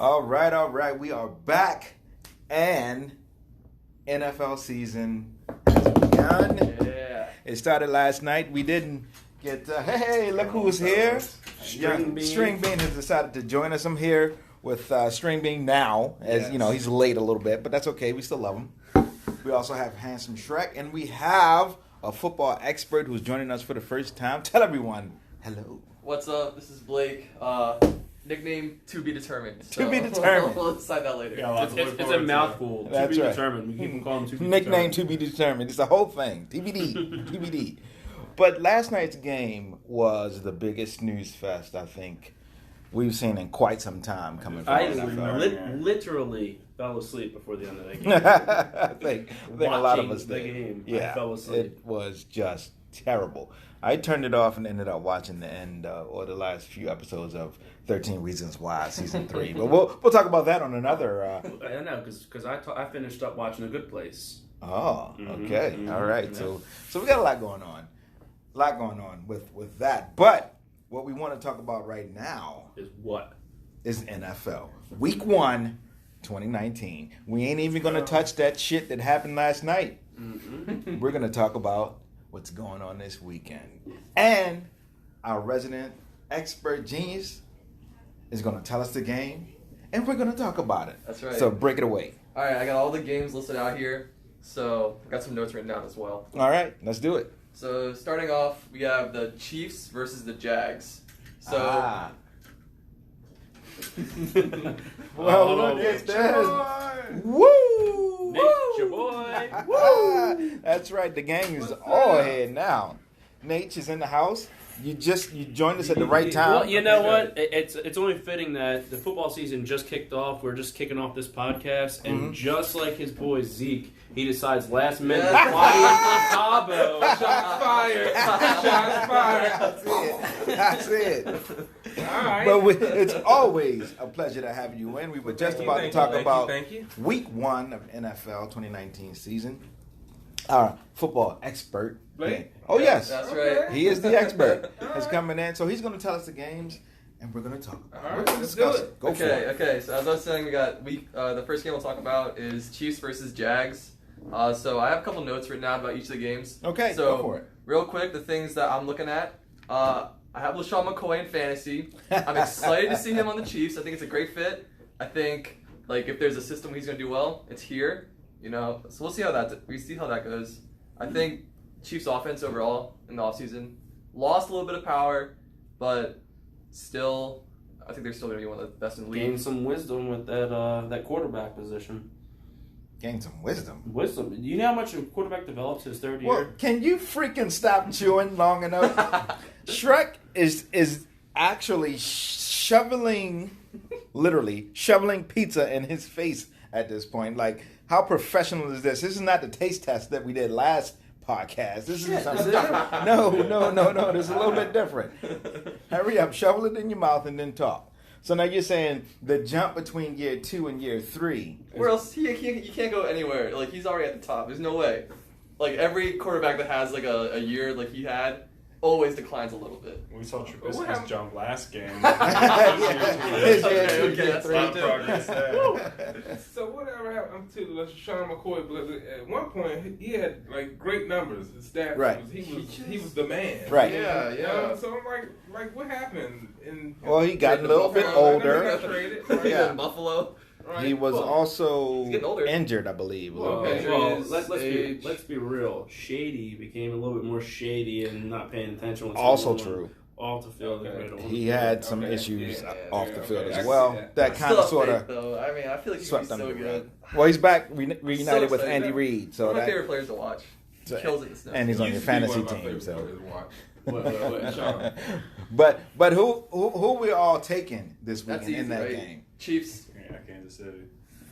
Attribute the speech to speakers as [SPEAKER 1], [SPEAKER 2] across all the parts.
[SPEAKER 1] All right. We are back, and NFL season has begun.
[SPEAKER 2] Yeah.
[SPEAKER 1] It started last night. We didn't get. Hey, look who's here! Stringbean has decided to join us. I'm here with Stringbean now, as you know, he's late a little bit, but that's okay. We still love him. We also have handsome Shrek, and we have a football expert who's joining us for the first time. Tell everyone hello.
[SPEAKER 2] What's up? This is Blake. Nickname to be determined.
[SPEAKER 1] To be determined.
[SPEAKER 2] We'll decide that later.
[SPEAKER 3] Yeah, it's a mouthful.
[SPEAKER 1] That's
[SPEAKER 3] to be
[SPEAKER 1] right.
[SPEAKER 3] determined. We keep on calling him to be
[SPEAKER 1] Nickname
[SPEAKER 3] determined.
[SPEAKER 1] to be determined. It's the whole thing. TBD. TBD. But last night's game was the biggest snooze fest I think we've seen in quite some time coming from
[SPEAKER 3] I
[SPEAKER 1] the NFL.
[SPEAKER 3] literally fell asleep before the end of that game.
[SPEAKER 1] I think a lot of us
[SPEAKER 3] the
[SPEAKER 1] did.
[SPEAKER 3] game,
[SPEAKER 1] Yeah,
[SPEAKER 3] I fell asleep.
[SPEAKER 1] it was just terrible. I turned it off and ended up watching the end or the last few episodes of 13 Reasons Why season 3. But we'll talk about that on another.
[SPEAKER 3] I know because I finished up watching A Good Place.
[SPEAKER 1] Oh, okay, all right.
[SPEAKER 3] Yeah.
[SPEAKER 1] So we got a lot going on with that. But what we want to talk about right now
[SPEAKER 3] Is what?
[SPEAKER 1] is NFL Week 1, 2019. We ain't even going to touch that shit that happened last night.
[SPEAKER 3] Mm-hmm.
[SPEAKER 1] We're going to talk about what's going on this weekend. And our resident expert genius is going to tell us the game, and we're going to talk about it.
[SPEAKER 2] That's right.
[SPEAKER 1] So break it away.
[SPEAKER 2] All right, I got all the games listed out here, so I got some notes written down as well.
[SPEAKER 1] All right, let's do it.
[SPEAKER 2] So starting off, we have the Chiefs versus the Jags. So
[SPEAKER 1] Well, look at this. Woo!
[SPEAKER 3] Nate-ya-Boy.
[SPEAKER 1] Woo! That's right. The gang is all ahead now. Nate is in the house. You joined us at the right time.
[SPEAKER 3] Well, you know what? It's only fitting that the football season just kicked off. We're just kicking off this podcast, and just like his boy Zeke, he decides last minute to fly into Cabo.
[SPEAKER 4] Shots fired. Shots fired.
[SPEAKER 1] That's it.
[SPEAKER 4] All right.
[SPEAKER 1] But it's always a pleasure to have you in. We were just about to talk about
[SPEAKER 4] Thank you.
[SPEAKER 1] Week 1 of NFL 2019 season. Our football expert.
[SPEAKER 4] Blake?
[SPEAKER 1] Oh, yes.
[SPEAKER 2] that's right.
[SPEAKER 1] He is the expert. Is coming in. So he's going to tell us the games, and we're going to talk about it.
[SPEAKER 4] All
[SPEAKER 1] We're
[SPEAKER 4] right,
[SPEAKER 1] going to
[SPEAKER 4] let's
[SPEAKER 1] discuss
[SPEAKER 4] do
[SPEAKER 1] it. Go for
[SPEAKER 2] Okay,
[SPEAKER 1] it.
[SPEAKER 2] okay. So as I was saying, we got the first game we'll talk about is Chiefs versus Jags. So I have a couple notes written out about each of the games.
[SPEAKER 1] Okay,
[SPEAKER 2] So
[SPEAKER 1] go for it.
[SPEAKER 2] real quick, the things that I'm looking at. I have LaShawn McCoy in fantasy. I'm excited to see him on the Chiefs. I think it's a great fit. I think if there's a system he's going to do well, it's here. So we'll see how that goes. I think Chiefs offense overall in the offseason lost a little bit of power, but still, I think they're still going to be one of the best in the league.
[SPEAKER 3] Gain some wisdom with that quarterback position.
[SPEAKER 1] Gain some wisdom.
[SPEAKER 3] Wisdom. Do you know how much a quarterback develops his third
[SPEAKER 1] Well,
[SPEAKER 3] year?
[SPEAKER 1] can you freaking stop chewing long enough? Shrek is actually literally shoveling pizza in his face at this point. Like, how professional is this? This is not the taste test that we did last podcast. This is something different. No. This is a little bit different. Hurry up, shovel it in your mouth, and then talk. So now you're saying the jump between year 2 and year 3.
[SPEAKER 2] Where else? You can't go anywhere. He's already at the top. There's no way. Every quarterback that has a year like he had always declines a little bit.
[SPEAKER 4] We saw
[SPEAKER 5] Trubisky's jump last game.
[SPEAKER 2] Okay, that's
[SPEAKER 5] A lot
[SPEAKER 2] fine
[SPEAKER 5] of
[SPEAKER 2] too.
[SPEAKER 5] progress there.
[SPEAKER 4] So whatever happened to LaShawn McCoy? But at one point, he had great numbers. His stats.
[SPEAKER 1] Right.
[SPEAKER 4] He was the man.
[SPEAKER 1] Right.
[SPEAKER 2] Yeah.
[SPEAKER 4] So I'm like, what happened?
[SPEAKER 1] Well, he got a little bit
[SPEAKER 4] I know he
[SPEAKER 1] older.
[SPEAKER 4] got traded.
[SPEAKER 2] He's
[SPEAKER 1] Yeah.
[SPEAKER 2] in Buffalo.
[SPEAKER 4] Right.
[SPEAKER 1] He was also
[SPEAKER 2] he's getting older.
[SPEAKER 1] injured, I believe. a little
[SPEAKER 4] Okay.
[SPEAKER 1] bit.
[SPEAKER 3] Well,
[SPEAKER 2] His
[SPEAKER 3] let's be real. Shady became a little bit more shady and not paying attention. When
[SPEAKER 1] Also
[SPEAKER 3] someone
[SPEAKER 1] true.
[SPEAKER 3] Off the field. than
[SPEAKER 4] Okay.
[SPEAKER 3] right on the
[SPEAKER 1] He
[SPEAKER 3] field.
[SPEAKER 1] had some
[SPEAKER 4] Okay.
[SPEAKER 1] issues
[SPEAKER 4] Yeah,
[SPEAKER 1] off
[SPEAKER 4] yeah,
[SPEAKER 1] the field
[SPEAKER 4] okay. I
[SPEAKER 1] as
[SPEAKER 4] see
[SPEAKER 1] well.
[SPEAKER 4] that.
[SPEAKER 1] That kind
[SPEAKER 2] Still
[SPEAKER 1] of sort
[SPEAKER 2] fake,
[SPEAKER 1] of
[SPEAKER 2] though. I mean, I feel like he could
[SPEAKER 1] swept
[SPEAKER 2] be so
[SPEAKER 1] under the rug.
[SPEAKER 2] good.
[SPEAKER 1] Well, he's back reunited with
[SPEAKER 2] excited.
[SPEAKER 1] Andy Reid, so
[SPEAKER 2] One of my
[SPEAKER 1] that
[SPEAKER 2] favorite players to watch.
[SPEAKER 1] so-
[SPEAKER 2] Kills it in the snow.
[SPEAKER 1] and he's on your
[SPEAKER 4] Used to be
[SPEAKER 1] fantasy
[SPEAKER 4] one of my
[SPEAKER 1] team.
[SPEAKER 4] favorite
[SPEAKER 1] So,
[SPEAKER 4] players to watch.
[SPEAKER 3] What, Sean?
[SPEAKER 1] but who we all taking this
[SPEAKER 2] That's
[SPEAKER 1] weekend in
[SPEAKER 2] easy,
[SPEAKER 1] that
[SPEAKER 2] right?
[SPEAKER 1] game?
[SPEAKER 2] Chiefs.
[SPEAKER 5] Yeah, Kansas City.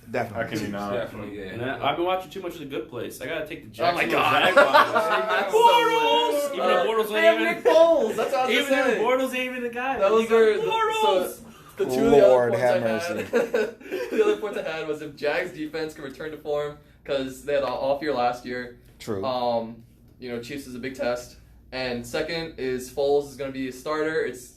[SPEAKER 5] How
[SPEAKER 1] Definitely.
[SPEAKER 5] can you not?
[SPEAKER 4] Definitely, yeah.
[SPEAKER 3] And I've been watching too much of The Good Place. I gotta take the
[SPEAKER 2] Oh my
[SPEAKER 3] Jacksonville
[SPEAKER 2] God.
[SPEAKER 3] Jaguars. Bortles! Even though Bortles
[SPEAKER 2] They have
[SPEAKER 3] ain't
[SPEAKER 2] Nick
[SPEAKER 3] even...
[SPEAKER 2] Foles. That's what I was
[SPEAKER 3] Even
[SPEAKER 2] just
[SPEAKER 3] though
[SPEAKER 2] saying.
[SPEAKER 3] Bortles ain't even the guy.
[SPEAKER 2] That was
[SPEAKER 3] You
[SPEAKER 2] their
[SPEAKER 3] got Bortles!
[SPEAKER 2] the two of the
[SPEAKER 1] Lord
[SPEAKER 2] other
[SPEAKER 1] have
[SPEAKER 2] points I had. The other points I had was if Jags defense can return to form because they had an off year last year.
[SPEAKER 1] True.
[SPEAKER 2] Chiefs is a big test. And second is Foles is going to be a starter. It's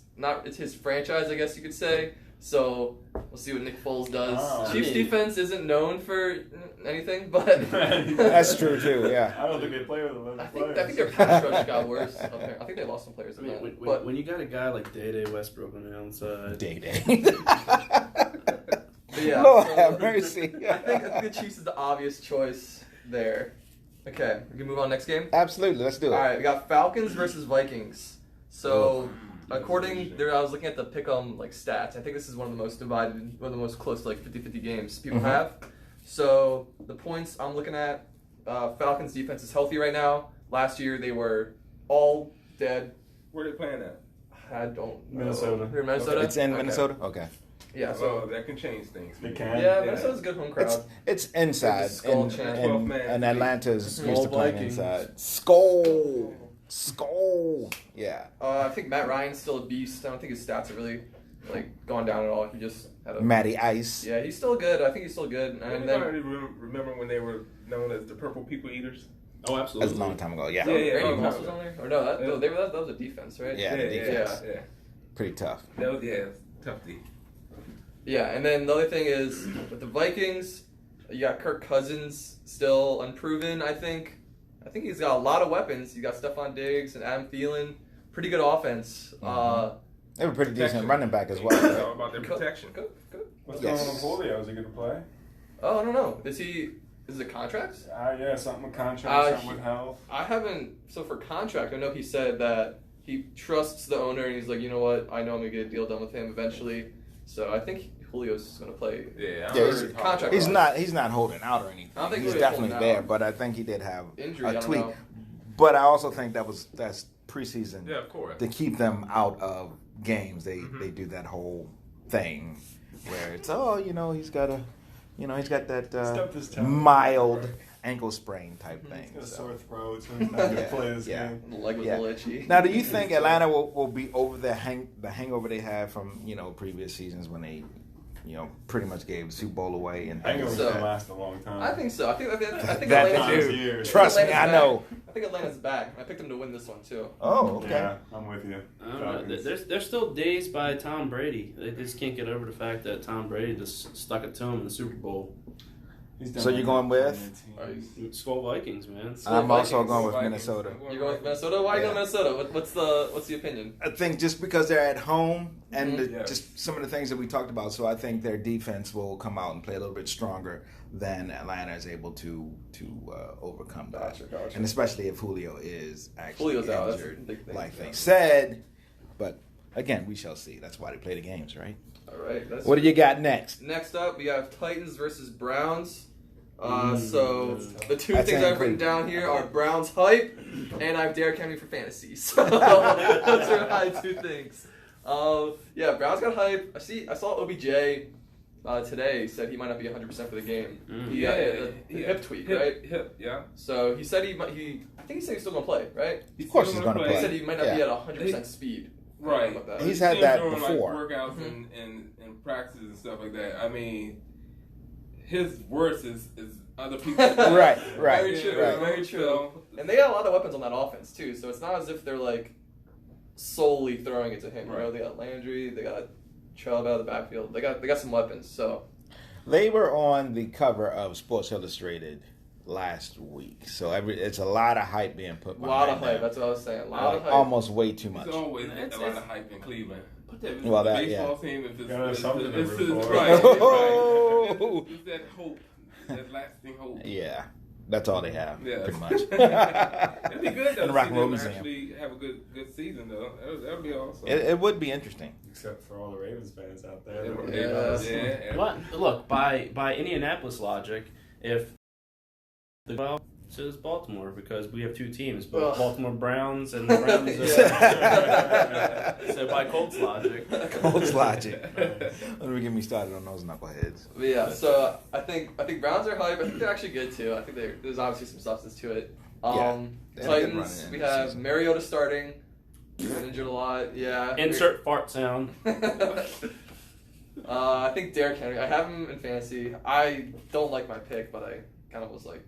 [SPEAKER 2] his franchise, I guess you could say. So we'll see what Nick Foles does.
[SPEAKER 5] Oh.
[SPEAKER 2] Chiefs defense isn't known for anything, but
[SPEAKER 1] That's true too. Yeah.
[SPEAKER 5] I don't think they play with 11
[SPEAKER 2] I
[SPEAKER 5] players.
[SPEAKER 2] think their pass rush got worse. Up there. I think they lost some players.
[SPEAKER 3] I mean,
[SPEAKER 2] in that.
[SPEAKER 3] when you got a guy like Day Westbrook on the outside,
[SPEAKER 1] Day.
[SPEAKER 2] But yeah,
[SPEAKER 1] Lord
[SPEAKER 2] so
[SPEAKER 1] have mercy.
[SPEAKER 2] I think the Chiefs is the obvious choice there. Okay, we can move on next game.
[SPEAKER 1] Absolutely. Let's do it.
[SPEAKER 2] All right, we got Falcons versus Vikings. So, according there, I was looking at the pick'em like stats. I think this is one of the most divided, one of the most close to like 50-50 games people have. So the points I'm looking at, Falcons defense is healthy right now. Last year they were all dead.
[SPEAKER 4] Where they playing at?
[SPEAKER 2] I don't know.
[SPEAKER 5] Minnesota.
[SPEAKER 2] They're in Minnesota.
[SPEAKER 1] It's in
[SPEAKER 2] Okay.
[SPEAKER 1] Minnesota. Okay.
[SPEAKER 2] Yeah.
[SPEAKER 4] So
[SPEAKER 2] So
[SPEAKER 4] that can change things.
[SPEAKER 5] They can.
[SPEAKER 2] yeah, Minnesota's a good home crowd.
[SPEAKER 1] It's inside,
[SPEAKER 2] It's a skull
[SPEAKER 1] and,
[SPEAKER 2] chant.
[SPEAKER 1] and Atlanta's
[SPEAKER 3] Small
[SPEAKER 1] used to playing
[SPEAKER 3] Vikings.
[SPEAKER 1] inside. Skull. Yeah.
[SPEAKER 2] I think Matt Ryan's still a beast. I don't think his stats have really like gone down at all. He just had a
[SPEAKER 1] Matty Ice.
[SPEAKER 2] yeah. He's still good. I think he's still good. And
[SPEAKER 4] Anybody
[SPEAKER 2] then
[SPEAKER 4] remember when they were known as the Purple People Eaters?
[SPEAKER 3] oh,
[SPEAKER 1] That's
[SPEAKER 3] absolutely.
[SPEAKER 1] a long time ago. Yeah.
[SPEAKER 4] Yeah.
[SPEAKER 2] Randy
[SPEAKER 4] oh,
[SPEAKER 2] Moss
[SPEAKER 4] no.
[SPEAKER 2] was on there. Or no, that was a defense, right?
[SPEAKER 1] Yeah, the defense.
[SPEAKER 4] Yeah.
[SPEAKER 1] Pretty tough.
[SPEAKER 4] That was tough D.
[SPEAKER 2] Yeah, and then the other thing is with the Vikings, you got Kirk Cousins still unproven. I think he's got a lot of weapons. You got Stephon Diggs and Adam Thielen. Pretty good offense.
[SPEAKER 1] They have a pretty decent running back as
[SPEAKER 4] It's
[SPEAKER 1] well.
[SPEAKER 4] all about their protection.
[SPEAKER 2] Good.
[SPEAKER 5] What's
[SPEAKER 1] Yes.
[SPEAKER 5] going on with Julio? Is he going to play?
[SPEAKER 2] Oh, I don't know. Is it contracts?
[SPEAKER 5] Yeah, something with contract, something with health.
[SPEAKER 2] I haven't. So for contract, I know he said that he trusts the owner, and he's like, you know what? I know I'm gonna get a deal done with him eventually. So I think Julio's gonna play.
[SPEAKER 4] Yeah.
[SPEAKER 2] Contract.
[SPEAKER 1] He's not holding out or anything.
[SPEAKER 2] I don't think
[SPEAKER 1] He's
[SPEAKER 2] Julio's
[SPEAKER 1] definitely
[SPEAKER 2] holding
[SPEAKER 1] there,
[SPEAKER 2] out.
[SPEAKER 1] but I think he did have
[SPEAKER 2] Injury, I
[SPEAKER 1] a
[SPEAKER 2] don't
[SPEAKER 1] tweak.
[SPEAKER 2] know.
[SPEAKER 1] But I also think that's preseason
[SPEAKER 4] Yeah, of course.
[SPEAKER 1] to keep them out of games. They do that whole thing where it's he's got that
[SPEAKER 5] Stubbed his toe.
[SPEAKER 1] mild ankle sprain type thing.
[SPEAKER 5] He's got a
[SPEAKER 1] so.
[SPEAKER 5] sore throat, so he's not going to play this game.
[SPEAKER 2] The leg was
[SPEAKER 1] Yeah.
[SPEAKER 2] a little itchy.
[SPEAKER 1] Now, do you think Atlanta will be over the hangover they had from previous seasons when they pretty much gave the Super Bowl away and
[SPEAKER 5] Hangovers
[SPEAKER 2] So-
[SPEAKER 5] can last a long time.
[SPEAKER 2] I think so. I think
[SPEAKER 1] That
[SPEAKER 2] Atlanta's,
[SPEAKER 1] they do.
[SPEAKER 5] Years.
[SPEAKER 1] Trust me,
[SPEAKER 2] Atlanta's
[SPEAKER 1] I
[SPEAKER 2] back.
[SPEAKER 1] know.
[SPEAKER 2] I think Atlanta's back. I picked them to win this one too.
[SPEAKER 1] Oh, okay.
[SPEAKER 5] Yeah, I'm with you.
[SPEAKER 3] I don't know.
[SPEAKER 5] Falcons.
[SPEAKER 3] They're still dazed by Tom Brady. They just can't get over the fact that Tom Brady just stuck it to him in the Super Bowl.
[SPEAKER 5] He's done
[SPEAKER 1] So you're going with?
[SPEAKER 3] Skull Vikings, man.
[SPEAKER 1] I'm also
[SPEAKER 2] Vikings.
[SPEAKER 1] going with
[SPEAKER 4] Vikings.
[SPEAKER 1] Minnesota.
[SPEAKER 2] You're going with Minnesota? Why are you
[SPEAKER 1] Yeah.
[SPEAKER 2] going with Minnesota? What's the opinion?
[SPEAKER 1] I think just because they're at home and
[SPEAKER 2] Mhm.
[SPEAKER 4] Yeah.
[SPEAKER 1] just some of the things that we talked about, so I think their defense will come out and play a little bit stronger than Atlanta is able to overcome that.
[SPEAKER 2] Gotcha.
[SPEAKER 1] And especially if Julio is actually
[SPEAKER 2] Julio's out. That's a
[SPEAKER 1] injured,
[SPEAKER 2] big thing.
[SPEAKER 1] like they said. But again, we shall see. That's why they play the games, right?
[SPEAKER 2] All right.
[SPEAKER 1] What do you got next?
[SPEAKER 2] Next up, we have Titans versus Browns. So the two
[SPEAKER 1] That's
[SPEAKER 2] things I've written
[SPEAKER 1] angry.
[SPEAKER 2] down here are Browns hype, and I have Derrick Henry for fantasy. So those are my two things. Yeah, Browns got hype. I saw OBJ today said he might not be 100% for the game. He got a hip tweak, right?
[SPEAKER 4] Hip, yeah.
[SPEAKER 2] So he said I think he said he's still gonna play, right?
[SPEAKER 1] Of course he's going to
[SPEAKER 4] He
[SPEAKER 2] He
[SPEAKER 1] play.
[SPEAKER 2] said he might not be at 100% speed.
[SPEAKER 4] Right.
[SPEAKER 2] Something like that.
[SPEAKER 1] He's
[SPEAKER 4] You
[SPEAKER 1] had
[SPEAKER 4] see him
[SPEAKER 1] that
[SPEAKER 4] during,
[SPEAKER 1] before.
[SPEAKER 4] Like, workouts and practices and stuff like that. I mean, his worst is other people.
[SPEAKER 1] Right.
[SPEAKER 2] Very true.
[SPEAKER 1] right.
[SPEAKER 2] Very true. And they got a lot of weapons on that offense too, so it's not as if they're like solely throwing it to him. You know,
[SPEAKER 4] Right.
[SPEAKER 2] they got Landry, they got Chubb out of the backfield. They got some weapons. So
[SPEAKER 1] They were on the cover of Sports Illustrated last week, so it's a lot of hype being put
[SPEAKER 2] a lot of
[SPEAKER 1] behind
[SPEAKER 2] hype.
[SPEAKER 1] them.
[SPEAKER 2] That's what I was saying. A lot of hype.
[SPEAKER 1] Almost way too much.
[SPEAKER 4] There's always
[SPEAKER 3] It's-
[SPEAKER 4] a lot of hype in Cleveland. If it's
[SPEAKER 1] Well,
[SPEAKER 4] the
[SPEAKER 1] that-
[SPEAKER 4] baseball team, if it's,
[SPEAKER 5] Gotta have something to
[SPEAKER 4] it's,
[SPEAKER 5] root for.
[SPEAKER 4] right,
[SPEAKER 1] Oh.
[SPEAKER 4] it's that hope, that lasting hope.
[SPEAKER 1] Yeah, that's all they have,
[SPEAKER 4] Yeah.
[SPEAKER 1] pretty much.
[SPEAKER 4] It'd be good though
[SPEAKER 1] And
[SPEAKER 4] to
[SPEAKER 1] Rock
[SPEAKER 4] see
[SPEAKER 1] and Roll
[SPEAKER 4] them
[SPEAKER 1] Museum.
[SPEAKER 4] actually have a good season though. That'd be awesome.
[SPEAKER 1] It would be interesting.
[SPEAKER 5] Except for all the Ravens fans out there.
[SPEAKER 2] Yeah.
[SPEAKER 3] What? Look, by Indianapolis logic, if so does Baltimore, because we have two teams, both
[SPEAKER 2] Ugh.
[SPEAKER 3] Baltimore Browns and the Browns. So by Colts logic,
[SPEAKER 1] Colts logic. Don't even get me started on those knuckleheads.
[SPEAKER 2] But yeah, so I think Browns are hype. I think they're actually good too. I think there's obviously some substance to it.
[SPEAKER 1] They had a good run
[SPEAKER 2] Titans,
[SPEAKER 1] in
[SPEAKER 2] we
[SPEAKER 1] the
[SPEAKER 2] have
[SPEAKER 1] season.
[SPEAKER 2] Mariota starting. He's been injured a lot. Yeah.
[SPEAKER 3] insert fart sound.
[SPEAKER 2] I think Derrick Henry. I have him in fantasy. I don't like my pick, but I kind of was like,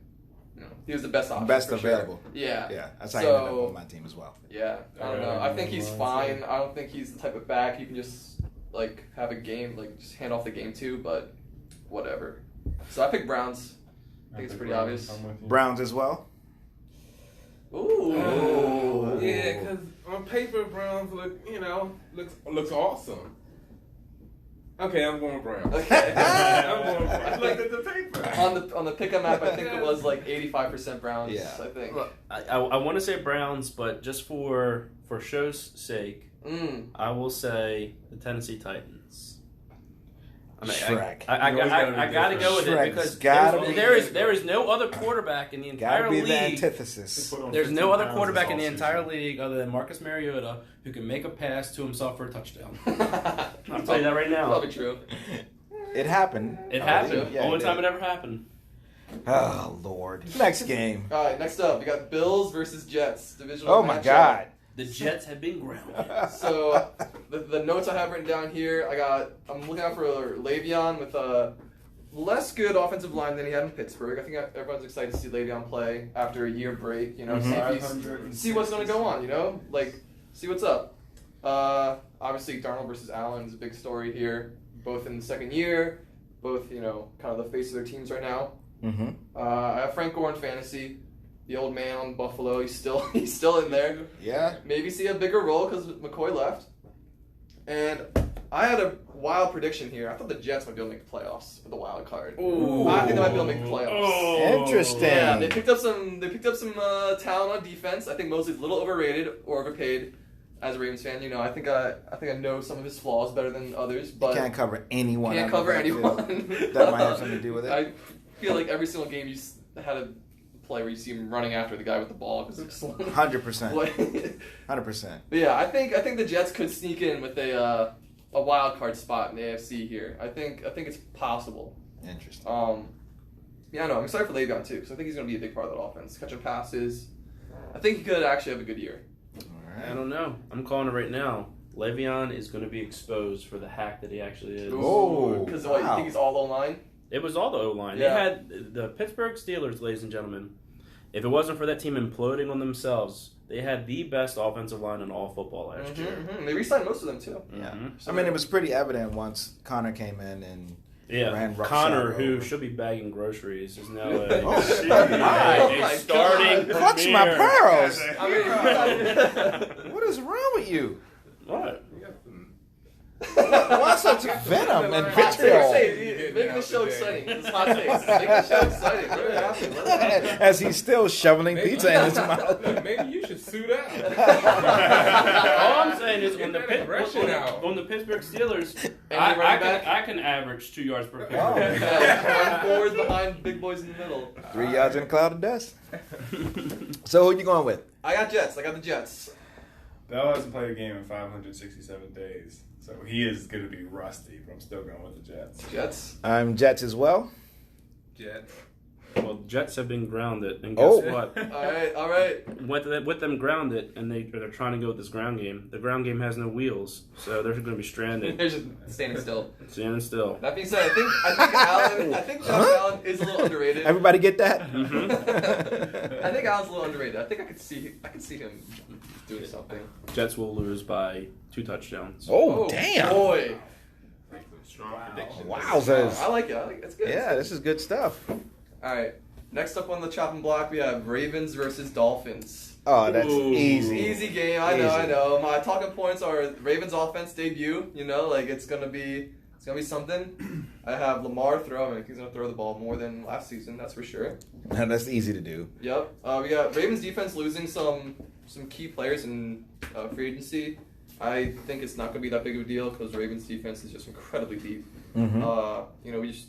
[SPEAKER 2] he was the best option.
[SPEAKER 1] Best
[SPEAKER 2] for sure.
[SPEAKER 1] available.
[SPEAKER 2] Yeah.
[SPEAKER 1] Yeah, that's how I ended up on my team as well.
[SPEAKER 2] Yeah. I don't know. I think he's fine. I don't think he's the type of back you can just like have a game, like just hand off the game to, but whatever. So I picked Browns. I think it's pretty obvious.
[SPEAKER 1] Browns as well.
[SPEAKER 2] Ooh.
[SPEAKER 4] Yeah, because on paper, Browns looks awesome. Okay, I'm going Browns.
[SPEAKER 2] Okay.
[SPEAKER 4] I'm going Browns. I looked at the paper.
[SPEAKER 2] On the pickup map, I think it was like 85% Browns.
[SPEAKER 1] Yeah.
[SPEAKER 2] I think.
[SPEAKER 3] Look, I want to say Browns, but just for show's sake, I will say the Tennessee Titans. I mean,
[SPEAKER 1] Shrek.
[SPEAKER 3] I gotta go with it because there is no other quarterback in the entire
[SPEAKER 1] Gotta be
[SPEAKER 3] league.
[SPEAKER 1] the antithesis.
[SPEAKER 3] There's no other quarterback in the entire league other than Marcus Mariota who can make a pass to himself for a touchdown. I'll tell you that right now.
[SPEAKER 2] Probably true.
[SPEAKER 1] It happened.
[SPEAKER 3] It happened.
[SPEAKER 1] Yeah,
[SPEAKER 3] Only
[SPEAKER 1] it
[SPEAKER 3] time
[SPEAKER 1] did.
[SPEAKER 3] it ever happened.
[SPEAKER 1] Oh Lord. Next game.
[SPEAKER 2] All right, next up, we got Bills versus Jets divisional.
[SPEAKER 1] Oh my
[SPEAKER 2] matchup.
[SPEAKER 1] God.
[SPEAKER 3] The Jets have been grounded.
[SPEAKER 2] So the notes I have written down here, I'm looking out for Le'Veon with a less good offensive line than he had in Pittsburgh. I think everyone's excited to see Le'Veon play after a year break. You know, see what's going to go on. You know, like see what's up. Obviously, Darnold versus Allen is a big story here. Both in the second year, both kind of the face of their teams right now.
[SPEAKER 1] Mm-hmm.
[SPEAKER 2] I have Frank Gore in fantasy. The old man on Buffalo, he's still in there.
[SPEAKER 1] Yeah.
[SPEAKER 2] Maybe see a bigger role because McCoy left. And I had a wild prediction here. I thought the Jets might be able to make the playoffs for the wild card.
[SPEAKER 3] Ooh.
[SPEAKER 2] I think they might be able to make the playoffs.
[SPEAKER 1] Interesting.
[SPEAKER 2] Yeah, they picked up some talent on defense. I think Mosley's a little overrated or overpaid. As a Ravens fan, I think I know some of his flaws better than others, but
[SPEAKER 1] Can't cover anyone.
[SPEAKER 2] can't
[SPEAKER 1] on
[SPEAKER 2] cover
[SPEAKER 1] the backfield.
[SPEAKER 2] anyone.
[SPEAKER 1] That might have something to do with it.
[SPEAKER 2] I feel like every single game you had a play where you see him running after the guy with the ball because it's
[SPEAKER 1] 100%. 100%.
[SPEAKER 2] But yeah, I think the Jets could sneak in with a wild card spot in the AFC here. I think it's possible.
[SPEAKER 1] Interesting.
[SPEAKER 2] Yeah, no, I'm excited for Le'Veon too because I think he's going to be a big part of that offense, catching passes. I think he could actually have a good year.
[SPEAKER 1] All right.
[SPEAKER 3] I don't know. I'm calling it right now. Le'Veon is going to be exposed for the hack that he actually is.
[SPEAKER 1] Oh,
[SPEAKER 2] Because
[SPEAKER 1] wow.
[SPEAKER 2] you think he's all O-line?
[SPEAKER 3] It was all the O-line.
[SPEAKER 2] Yeah.
[SPEAKER 3] They had the Pittsburgh Steelers, ladies and gentlemen. If it wasn't for that team imploding on themselves, they had the best offensive line in all football last year.
[SPEAKER 2] Mm-hmm. They re-signed most of them too.
[SPEAKER 1] Yeah.
[SPEAKER 3] Mhm.
[SPEAKER 1] I mean, it was pretty evident once Connor came in and
[SPEAKER 3] Yeah,
[SPEAKER 1] ran roughshod
[SPEAKER 3] Connor,
[SPEAKER 1] over.
[SPEAKER 3] who should be bagging groceries, is now
[SPEAKER 1] Oh,
[SPEAKER 3] a
[SPEAKER 1] my
[SPEAKER 3] starting
[SPEAKER 1] Clutch
[SPEAKER 3] premier.
[SPEAKER 1] my pearls.
[SPEAKER 2] I mean,
[SPEAKER 1] What is wrong with you?
[SPEAKER 3] What?
[SPEAKER 1] Why such venom and vitriol?
[SPEAKER 2] Making the show exciting. It's hot takes. Making the show exciting. What happened? What happened?
[SPEAKER 1] As he's still shoveling pizza in his mouth.
[SPEAKER 4] Maybe you should suit out.
[SPEAKER 3] All I'm saying is on
[SPEAKER 4] Get that aggression out.
[SPEAKER 3] the Pittsburgh Steelers,
[SPEAKER 2] And
[SPEAKER 3] I
[SPEAKER 2] the running back?
[SPEAKER 3] can average 2 yards per carry.
[SPEAKER 1] Oh.
[SPEAKER 2] Yeah, one forward behind big boys in the middle.
[SPEAKER 1] 3 yards in a cloud of dust. So who you going with?
[SPEAKER 2] I got Jets. I got the Jets.
[SPEAKER 5] Bell hasn't played a game in 567 days, so he is going to be rusty, but I'm still going with the Jets.
[SPEAKER 2] Jets.
[SPEAKER 1] I'm Jets as well.
[SPEAKER 4] Jets.
[SPEAKER 3] Well, Jets have been grounded, and guess what?
[SPEAKER 2] All right.
[SPEAKER 3] With them grounded, and they're trying to go with this ground game. The ground game has no wheels, so they're going to be stranded,
[SPEAKER 2] They're just standing still.
[SPEAKER 3] standing still.
[SPEAKER 2] That being said, I think Josh Allen is a little underrated.
[SPEAKER 1] Everybody get that?
[SPEAKER 3] Mm-hmm.
[SPEAKER 2] I think Allen's a little underrated. I think I could see him doing something.
[SPEAKER 3] Jets will lose by 2 touchdowns.
[SPEAKER 1] Oh, damn.
[SPEAKER 2] Boy.
[SPEAKER 4] Strong prediction.
[SPEAKER 1] Wowzers.
[SPEAKER 2] I like it. It's good.
[SPEAKER 1] Yeah, this is good stuff.
[SPEAKER 2] All right. Next up on the chopping block, we have Ravens versus Dolphins.
[SPEAKER 1] Oh, that's
[SPEAKER 3] Ooh.
[SPEAKER 1] easy.
[SPEAKER 2] Easy game. I know. My talking points are Ravens offense debut. It's gonna be something. I have Lamar throwing. He's gonna throw the ball more than last season. That's for sure.
[SPEAKER 1] And that's easy to do.
[SPEAKER 2] Yep. We got Ravens defense losing some key players in free agency. I think it's not gonna be that big of a deal because Ravens defense is just incredibly deep.
[SPEAKER 1] Mm-hmm.
[SPEAKER 2] We just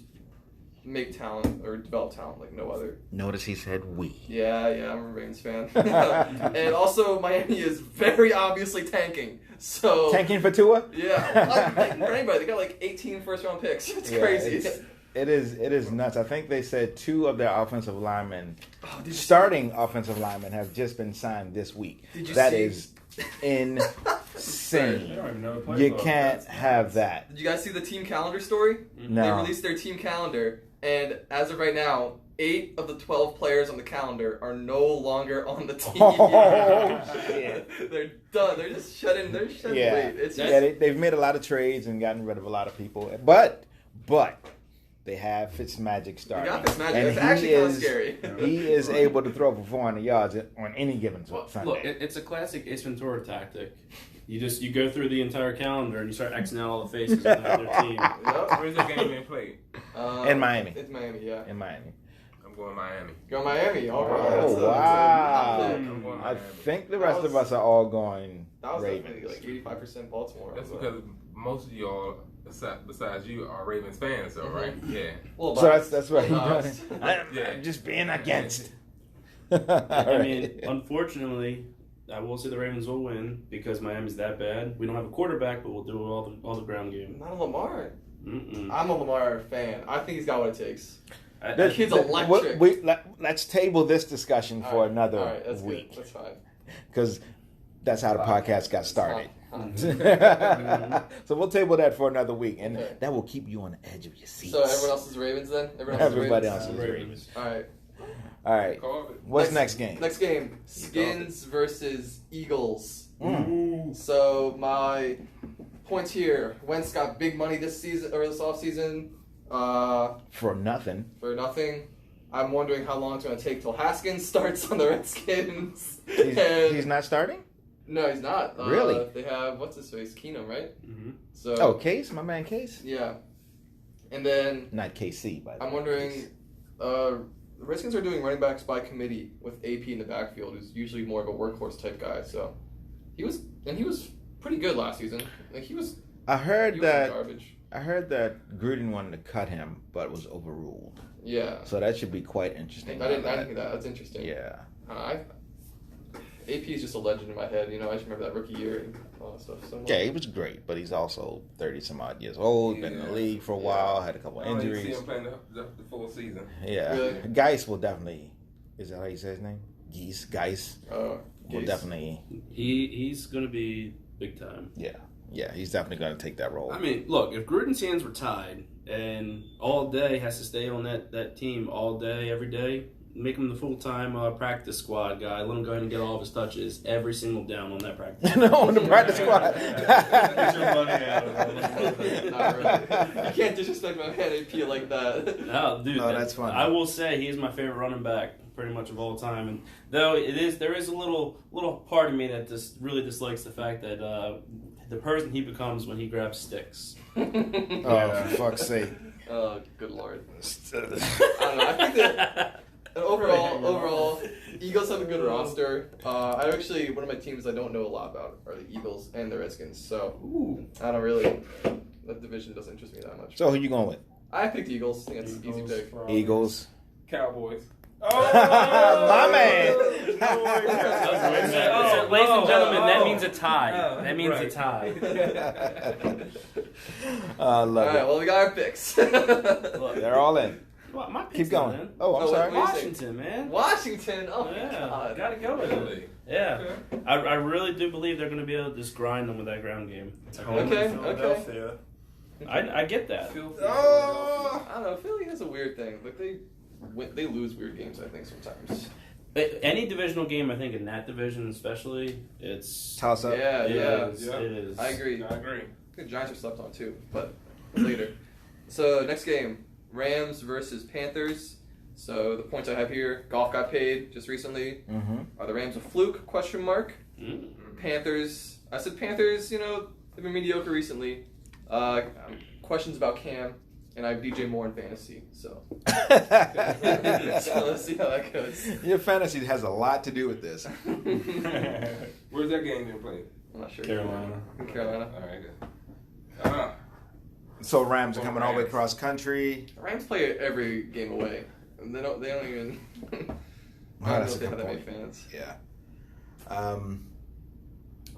[SPEAKER 2] make talent or develop talent like no other.
[SPEAKER 1] Notice he said we.
[SPEAKER 2] Yeah, I'm a Ravens fan. And also, Miami is very obviously tanking. So
[SPEAKER 1] Tanking for Tua?
[SPEAKER 2] Yeah, tanking for anybody. They got like 18 first-round picks. It's crazy.
[SPEAKER 1] It is nuts. I think they said 2 of their offensive linemen,
[SPEAKER 2] Starting
[SPEAKER 1] offensive linemen, have just been signed this week.
[SPEAKER 2] Did you
[SPEAKER 1] That
[SPEAKER 2] see-
[SPEAKER 1] is insane.
[SPEAKER 5] They don't even know the playbook.
[SPEAKER 1] You can't
[SPEAKER 5] That's
[SPEAKER 1] have
[SPEAKER 5] nuts.
[SPEAKER 1] that.
[SPEAKER 2] Did you guys see the team calendar story?
[SPEAKER 1] No.
[SPEAKER 2] They released their team calendar, and as of right now, 8 of the 12 players on the calendar are no longer on the team.
[SPEAKER 1] Oh, shit.
[SPEAKER 2] They're done. They're just shedding. They're shedding weight. It's just,
[SPEAKER 1] They've made a lot of trades and gotten rid of a lot of people. But they have Fitzmagic starting.
[SPEAKER 2] They got Fitzmagic.
[SPEAKER 1] And
[SPEAKER 2] That's actually kind of scary.
[SPEAKER 1] He is able to throw for 400 yards on any given Sunday.
[SPEAKER 3] Look, it's a classic Ace Ventura tactic. You go through the entire calendar and you start Xing out all the faces on their team.
[SPEAKER 4] Where's the game being played?
[SPEAKER 1] In Miami.
[SPEAKER 2] It's Miami, yeah.
[SPEAKER 1] In Miami.
[SPEAKER 4] I'm going Miami.
[SPEAKER 2] Go Miami. All right.
[SPEAKER 1] Oh,
[SPEAKER 2] That's
[SPEAKER 1] wow.
[SPEAKER 4] I'm going
[SPEAKER 1] I
[SPEAKER 4] Miami.
[SPEAKER 1] think the rest of us are all going
[SPEAKER 2] That was
[SPEAKER 1] Ravens.
[SPEAKER 2] definitely like 85% Baltimore.
[SPEAKER 4] That's because most of y'all, besides you, are Ravens fans, though, right? Yeah.
[SPEAKER 2] Well,
[SPEAKER 1] So that's right.
[SPEAKER 2] biased.
[SPEAKER 1] I'm just being against.
[SPEAKER 3] I mean, unfortunately, I will say the Ravens will win because Miami's that bad. We don't have a quarterback, but we'll do all the ground game.
[SPEAKER 2] Not a Lamar.
[SPEAKER 3] Mm-mm.
[SPEAKER 2] I'm a Lamar fan. I think he's got what it takes.
[SPEAKER 3] I-
[SPEAKER 2] kid's electric.
[SPEAKER 1] Let's table this discussion for another
[SPEAKER 2] All right, that's
[SPEAKER 1] week.
[SPEAKER 2] Good. That's fine.
[SPEAKER 1] Because that's how the podcast got started.
[SPEAKER 2] Huh.
[SPEAKER 1] So we'll table that for another week, and
[SPEAKER 2] Okay.
[SPEAKER 1] that will keep you on the edge of your seats.
[SPEAKER 2] So everyone else is Ravens then?
[SPEAKER 1] Everybody
[SPEAKER 2] Ravens?
[SPEAKER 1] else is Ravens.
[SPEAKER 2] All right.
[SPEAKER 1] All right.
[SPEAKER 4] Called it.
[SPEAKER 1] What's next game?
[SPEAKER 2] Next game. Skins versus Eagles.
[SPEAKER 1] Mm.
[SPEAKER 2] So my points here. Wentz got big money this season or this offseason
[SPEAKER 1] For nothing.
[SPEAKER 2] for nothing. I'm wondering how long it's going to take till Haskins starts on the Redskins.
[SPEAKER 1] He's not starting?
[SPEAKER 2] No, he's not.
[SPEAKER 1] Really?
[SPEAKER 2] They have, what's his face? Keenum, right?
[SPEAKER 3] Mhm.
[SPEAKER 2] So
[SPEAKER 1] Oh, Case? My man Case?
[SPEAKER 2] yeah. And then
[SPEAKER 1] Not KC, by the way.
[SPEAKER 2] I'm wondering, the Redskins are doing running backs by committee with AP in the backfield, who's usually more of a workhorse type guy. So he was pretty good last season. Like he was
[SPEAKER 1] I
[SPEAKER 2] garbage.
[SPEAKER 1] heard that Gruden wanted to cut him, but was overruled.
[SPEAKER 2] Yeah.
[SPEAKER 1] So that should be quite interesting.
[SPEAKER 2] I didn't think that. That's interesting.
[SPEAKER 1] Yeah.
[SPEAKER 2] AP is just a legend in my head. You know, I just remember that rookie year and all that stuff. So
[SPEAKER 1] Yeah, he was great, but he's also 30-some-odd years old, been in the league for a while, had a couple
[SPEAKER 4] I don't even see
[SPEAKER 1] injuries.
[SPEAKER 4] him playing the full season.
[SPEAKER 1] Yeah.
[SPEAKER 2] Really?
[SPEAKER 1] Geis will definitely, is that how you say his name? Geis will
[SPEAKER 2] Case.
[SPEAKER 1] definitely,
[SPEAKER 3] He's going to be big time.
[SPEAKER 1] yeah, he's definitely going to take that role.
[SPEAKER 3] I mean, look, if Gruden's hands were tied and all day has to stay on that team all day, every day, make him the full-time practice squad guy. Let him go ahead and get all of his touches every single down on that practice.
[SPEAKER 1] No, on the practice squad.
[SPEAKER 5] Get your money out of it.
[SPEAKER 2] Not really. You can't disrespect my man AP like that.
[SPEAKER 3] No, dude,
[SPEAKER 1] No, that's funny.
[SPEAKER 3] I will say he's my favorite running back pretty much of all time. And though there is a little part of me that just really dislikes the fact that the person he becomes when he grabs sticks.
[SPEAKER 1] Oh, for fuck's sake.
[SPEAKER 2] Oh, good lord. I don't know. I think that overall, Eagles have a good roster. I actually, one of my teams I don't know a lot about are the Eagles and the Redskins. So I don't really. That division doesn't interest me that much.
[SPEAKER 1] So who you going with?
[SPEAKER 2] I picked Eagles. I think it's an easy pick.
[SPEAKER 1] Eagles.
[SPEAKER 4] Cowboys.
[SPEAKER 1] My man.
[SPEAKER 3] Ladies and gentlemen, that means a tie. That means a tie.
[SPEAKER 1] I
[SPEAKER 2] All
[SPEAKER 1] love
[SPEAKER 2] right.
[SPEAKER 1] it.
[SPEAKER 2] Well, we got our picks.
[SPEAKER 1] They're all in.
[SPEAKER 3] Well, my
[SPEAKER 1] Keep
[SPEAKER 3] pick's
[SPEAKER 1] going.
[SPEAKER 3] in.
[SPEAKER 1] Oh, I'm
[SPEAKER 2] Oh,
[SPEAKER 1] sorry.
[SPEAKER 2] wait.
[SPEAKER 3] Washington, man.
[SPEAKER 2] Washington. Oh
[SPEAKER 3] Yeah,
[SPEAKER 2] my God.
[SPEAKER 3] gotta go with it.
[SPEAKER 4] Really?
[SPEAKER 3] Yeah, I really do believe they're going to be able to just grind them with that ground game.
[SPEAKER 2] Okay.
[SPEAKER 5] Philadelphia.
[SPEAKER 3] I get that.
[SPEAKER 1] Oh.
[SPEAKER 2] I don't know. Philly has a weird thing. Like they lose weird games. I think sometimes.
[SPEAKER 3] But any divisional game, I think in that division especially, it's
[SPEAKER 1] Toss up.
[SPEAKER 2] Yeah.
[SPEAKER 3] it is.
[SPEAKER 2] I agree.
[SPEAKER 4] I agree.
[SPEAKER 2] The Giants are slept on too, but later. So next game, Rams versus Panthers. So the points I have here, Goff got paid just recently.
[SPEAKER 1] Mm-hmm.
[SPEAKER 2] Are the Rams a fluke? Question mark.
[SPEAKER 3] Mm.
[SPEAKER 2] Panthers. I said Panthers. You know they've been mediocre recently. Questions about Cam, and I have DJ Moore in fantasy. So, so let's see how that goes.
[SPEAKER 1] Your fantasy has a lot to do with this.
[SPEAKER 4] Where's that game being played?
[SPEAKER 2] I'm not sure.
[SPEAKER 5] Carolina.
[SPEAKER 2] In Carolina.
[SPEAKER 4] All right, good.
[SPEAKER 1] So Rams are coming all the way across country.
[SPEAKER 2] Rams play every game away. And they don't even. I don't know
[SPEAKER 1] That's
[SPEAKER 2] if
[SPEAKER 1] a
[SPEAKER 2] they have
[SPEAKER 1] good
[SPEAKER 2] that many
[SPEAKER 1] point.
[SPEAKER 2] fans.
[SPEAKER 1] Yeah.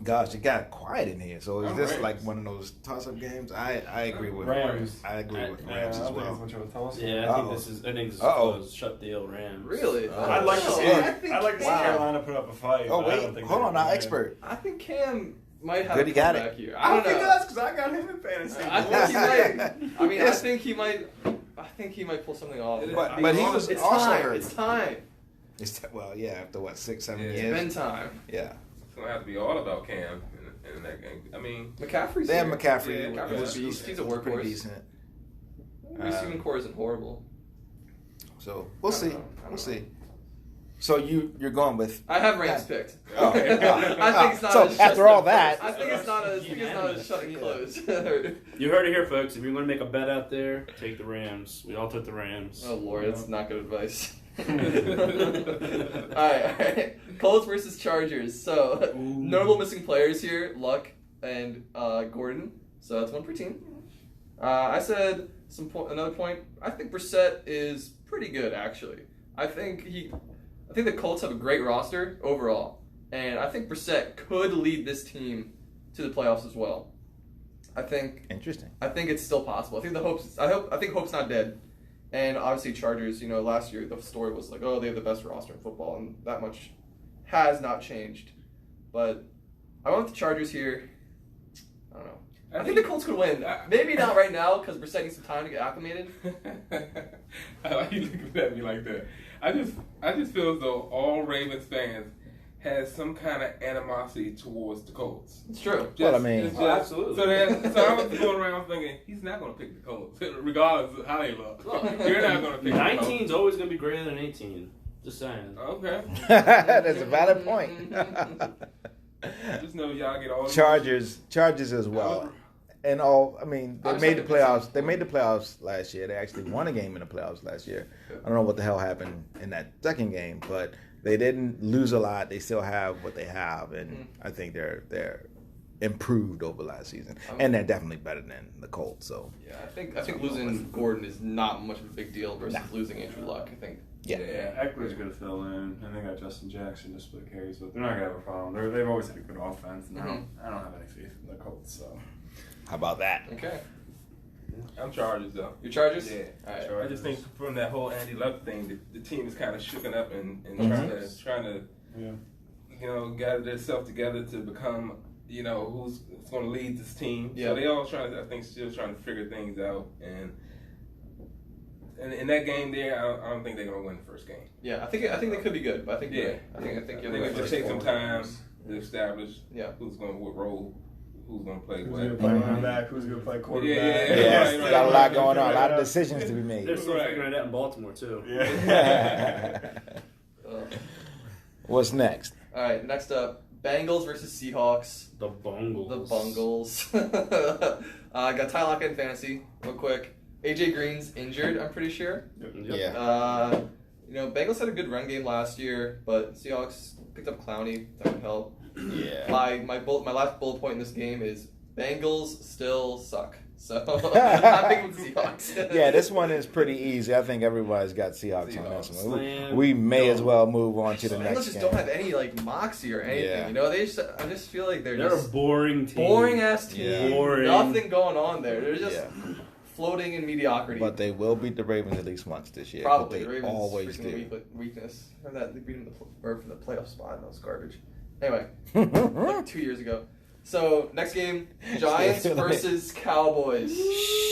[SPEAKER 1] Gosh, it got quiet in here. So is this
[SPEAKER 4] Rams.
[SPEAKER 1] like one of those toss-up games? I agree with
[SPEAKER 5] Rams.
[SPEAKER 1] I agree with
[SPEAKER 5] Yeah,
[SPEAKER 1] Rams
[SPEAKER 5] I
[SPEAKER 1] as
[SPEAKER 5] think it's
[SPEAKER 1] well.
[SPEAKER 5] much of a toss.
[SPEAKER 3] Yeah, I think
[SPEAKER 1] Uh-oh.
[SPEAKER 3] this is
[SPEAKER 1] Uh-oh.
[SPEAKER 3] close. Shut deal, Rams.
[SPEAKER 2] Really?
[SPEAKER 5] I'd like to see.
[SPEAKER 2] Oh,
[SPEAKER 5] I'd like to see
[SPEAKER 1] Wow.
[SPEAKER 5] Carolina put up a fight.
[SPEAKER 1] Oh
[SPEAKER 5] but I
[SPEAKER 1] wait,
[SPEAKER 5] don't think
[SPEAKER 1] hold
[SPEAKER 5] they
[SPEAKER 1] on
[SPEAKER 5] will
[SPEAKER 1] now,
[SPEAKER 5] win.
[SPEAKER 1] expert.
[SPEAKER 2] I think Cam might have
[SPEAKER 1] Good, he got
[SPEAKER 2] back
[SPEAKER 1] it.
[SPEAKER 2] here. I don't know.
[SPEAKER 5] because I got him in fantasy.
[SPEAKER 2] I think he might. I mean, I think he might. I think he might pull something off.
[SPEAKER 1] But he was
[SPEAKER 2] It's
[SPEAKER 1] also
[SPEAKER 2] time.
[SPEAKER 1] hurt.
[SPEAKER 2] It's time.
[SPEAKER 1] Well, yeah, after what, 6-7
[SPEAKER 4] Yeah.
[SPEAKER 1] years?
[SPEAKER 2] It's been time.
[SPEAKER 1] Yeah.
[SPEAKER 4] It's gonna have to be all about Cam in that game. I mean,
[SPEAKER 2] McCaffrey's
[SPEAKER 1] They have
[SPEAKER 2] here.
[SPEAKER 1] McCaffrey.
[SPEAKER 2] Yeah, McCaffrey's a beast. He's a
[SPEAKER 1] pretty
[SPEAKER 2] workhorse.
[SPEAKER 1] decent.
[SPEAKER 2] Receiving core isn't horrible.
[SPEAKER 1] So we'll
[SPEAKER 2] I don't
[SPEAKER 1] see.
[SPEAKER 2] know. I don't
[SPEAKER 1] We'll
[SPEAKER 2] know.
[SPEAKER 1] see. So you're going with?
[SPEAKER 2] I have Rams picked.
[SPEAKER 1] Oh.
[SPEAKER 2] I think it's not.
[SPEAKER 1] So
[SPEAKER 2] as
[SPEAKER 1] after
[SPEAKER 2] shut-
[SPEAKER 1] all that,
[SPEAKER 2] I think it's not as shut and closed.
[SPEAKER 3] You heard it here, folks. If you're going to make a bet out there, take the Rams. We all took the Rams.
[SPEAKER 2] Oh Lord, that's not good advice. all right. Colts versus Chargers. So notable missing players here: Luck and Gordon. So that's one per team. I said another point. I think Brissett is pretty good actually. I think the Colts have a great roster overall, and I think Brissett could lead this team to the playoffs as well.
[SPEAKER 1] interesting.
[SPEAKER 2] I think it's still possible. I think hope's not dead. And obviously Chargers, last year the story was like, oh, they have the best roster in football, and that much has not changed. But I went with the Chargers here. I don't know. I think the Colts could win. Maybe not right now because Brissett needs some time to get acclimated.
[SPEAKER 4] I like you looking at me like that. I just feel as though all Ravens fans has some kind of animosity towards the Colts.
[SPEAKER 2] It's true.
[SPEAKER 1] Well, I mean-
[SPEAKER 4] it's
[SPEAKER 3] Absolutely.
[SPEAKER 4] So I was going around thinking he's not going to pick the Colts, regardless of how they look. You're not going to pick the
[SPEAKER 3] 19's
[SPEAKER 4] Colts.
[SPEAKER 3] always going to be greater than 18. Just saying.
[SPEAKER 4] Okay.
[SPEAKER 1] That's a valid point.
[SPEAKER 4] Just know y'all get all the
[SPEAKER 1] Chargers as well. And they
[SPEAKER 2] I'm
[SPEAKER 1] made the
[SPEAKER 2] second
[SPEAKER 1] playoffs.
[SPEAKER 2] percent.
[SPEAKER 1] They made the playoffs last year. They actually won a game in the playoffs last year. I don't know what the hell happened in that second game, but they didn't lose a lot. They still have what they have, and I think they're improved over last season, and they're definitely better than the Colts. So
[SPEAKER 2] Yeah, I think losing Gordon is not much of a big deal versus losing Andrew Luck. I think.
[SPEAKER 1] yeah.
[SPEAKER 5] Eckler's going to fill in, and they got Justin Jackson to split carries, but they're not going to have a problem. They've always had a good offense, and I don't have any faith in the Colts. So
[SPEAKER 1] How about that?
[SPEAKER 2] Okay.
[SPEAKER 4] I'm Chargers though.
[SPEAKER 2] Your Chargers?
[SPEAKER 4] Yeah.
[SPEAKER 2] All right.
[SPEAKER 4] I just think from that whole Andy Luck thing, the team is kind of shooken up and trying to gather themselves together to become who's going to lead this team.
[SPEAKER 2] Yeah.
[SPEAKER 4] So they all still trying to figure things out, and in that game there, I don't think they're going to win the first game.
[SPEAKER 2] Yeah, I think they could be good, but I think you're
[SPEAKER 4] Yeah.
[SPEAKER 2] right. I think you're
[SPEAKER 4] They
[SPEAKER 2] right.
[SPEAKER 4] could just take some time to establish
[SPEAKER 2] Yeah.
[SPEAKER 4] who's going to what role, who's going to play
[SPEAKER 5] who's
[SPEAKER 4] what.
[SPEAKER 5] going to play running back? Who's going to play quarterback?
[SPEAKER 4] Yeah.
[SPEAKER 1] Yes,
[SPEAKER 4] right,
[SPEAKER 1] got a lot
[SPEAKER 4] right.
[SPEAKER 1] going on. A lot of decisions to be
[SPEAKER 3] They're
[SPEAKER 1] made.
[SPEAKER 3] still
[SPEAKER 4] Right.
[SPEAKER 3] figuring it out in Baltimore, too.
[SPEAKER 5] Yeah.
[SPEAKER 1] What's next?
[SPEAKER 2] All right, next up, Bengals versus Seahawks.
[SPEAKER 3] The Bungles.
[SPEAKER 2] The Bungles. Got Ty Lockett in fantasy, real quick. AJ Green's injured, I'm pretty sure.
[SPEAKER 3] Yep.
[SPEAKER 1] Yeah.
[SPEAKER 2] Bengals had a good run game last year, but Seahawks picked up Clowney. That would help.
[SPEAKER 1] Yeah.
[SPEAKER 2] My last bullet point in this game is Bengals still suck. So I'm picking with the Seahawks.
[SPEAKER 1] Yeah, this one is pretty easy. I think everybody's got Seahawks on this one.
[SPEAKER 3] Slam
[SPEAKER 1] We may as
[SPEAKER 3] dunk.
[SPEAKER 1] well move on to the
[SPEAKER 2] Bengals
[SPEAKER 1] next
[SPEAKER 2] just
[SPEAKER 1] game.
[SPEAKER 2] don't have any moxie or anything.
[SPEAKER 1] Yeah.
[SPEAKER 2] I just feel like they're
[SPEAKER 3] They're
[SPEAKER 2] just
[SPEAKER 3] a boring team.
[SPEAKER 2] boring ass team.
[SPEAKER 1] Yeah.
[SPEAKER 3] Boring.
[SPEAKER 2] Nothing going on there. They're just
[SPEAKER 1] Yeah.
[SPEAKER 2] floating in mediocrity.
[SPEAKER 1] But they will beat the Ravens at least once this year.
[SPEAKER 2] Probably
[SPEAKER 1] They
[SPEAKER 2] the Ravens
[SPEAKER 1] always
[SPEAKER 2] freaking
[SPEAKER 1] do.
[SPEAKER 2] weakness. Remember that they beat them for the playoff spot and that was garbage. Anyway, like 2 years ago. So next game, Giants versus Cowboys.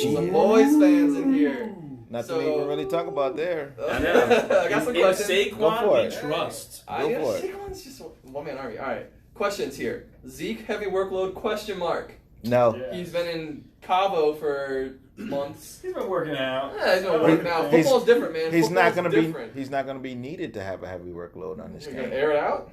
[SPEAKER 2] Some boys fans in here.
[SPEAKER 1] Nothing to even really talk about there.
[SPEAKER 3] I know.
[SPEAKER 2] I got some
[SPEAKER 3] in
[SPEAKER 2] questions.
[SPEAKER 1] Go for
[SPEAKER 3] Saquon, we
[SPEAKER 1] it.
[SPEAKER 3] trust.
[SPEAKER 1] Go for it.
[SPEAKER 2] Saquon's just one man army. All right, questions here. Zeke heavy workload? Question mark.
[SPEAKER 1] No.
[SPEAKER 5] Yeah.
[SPEAKER 2] He's been in Cabo for months.
[SPEAKER 5] He's been working out.
[SPEAKER 2] Yeah, he's been working out.
[SPEAKER 1] He's-
[SPEAKER 2] Football's different, man.
[SPEAKER 1] He's not
[SPEAKER 2] Football's
[SPEAKER 1] gonna
[SPEAKER 2] different.
[SPEAKER 1] be. He's not gonna be needed to have a heavy workload on this
[SPEAKER 2] You're gonna
[SPEAKER 1] game.
[SPEAKER 2] air it out.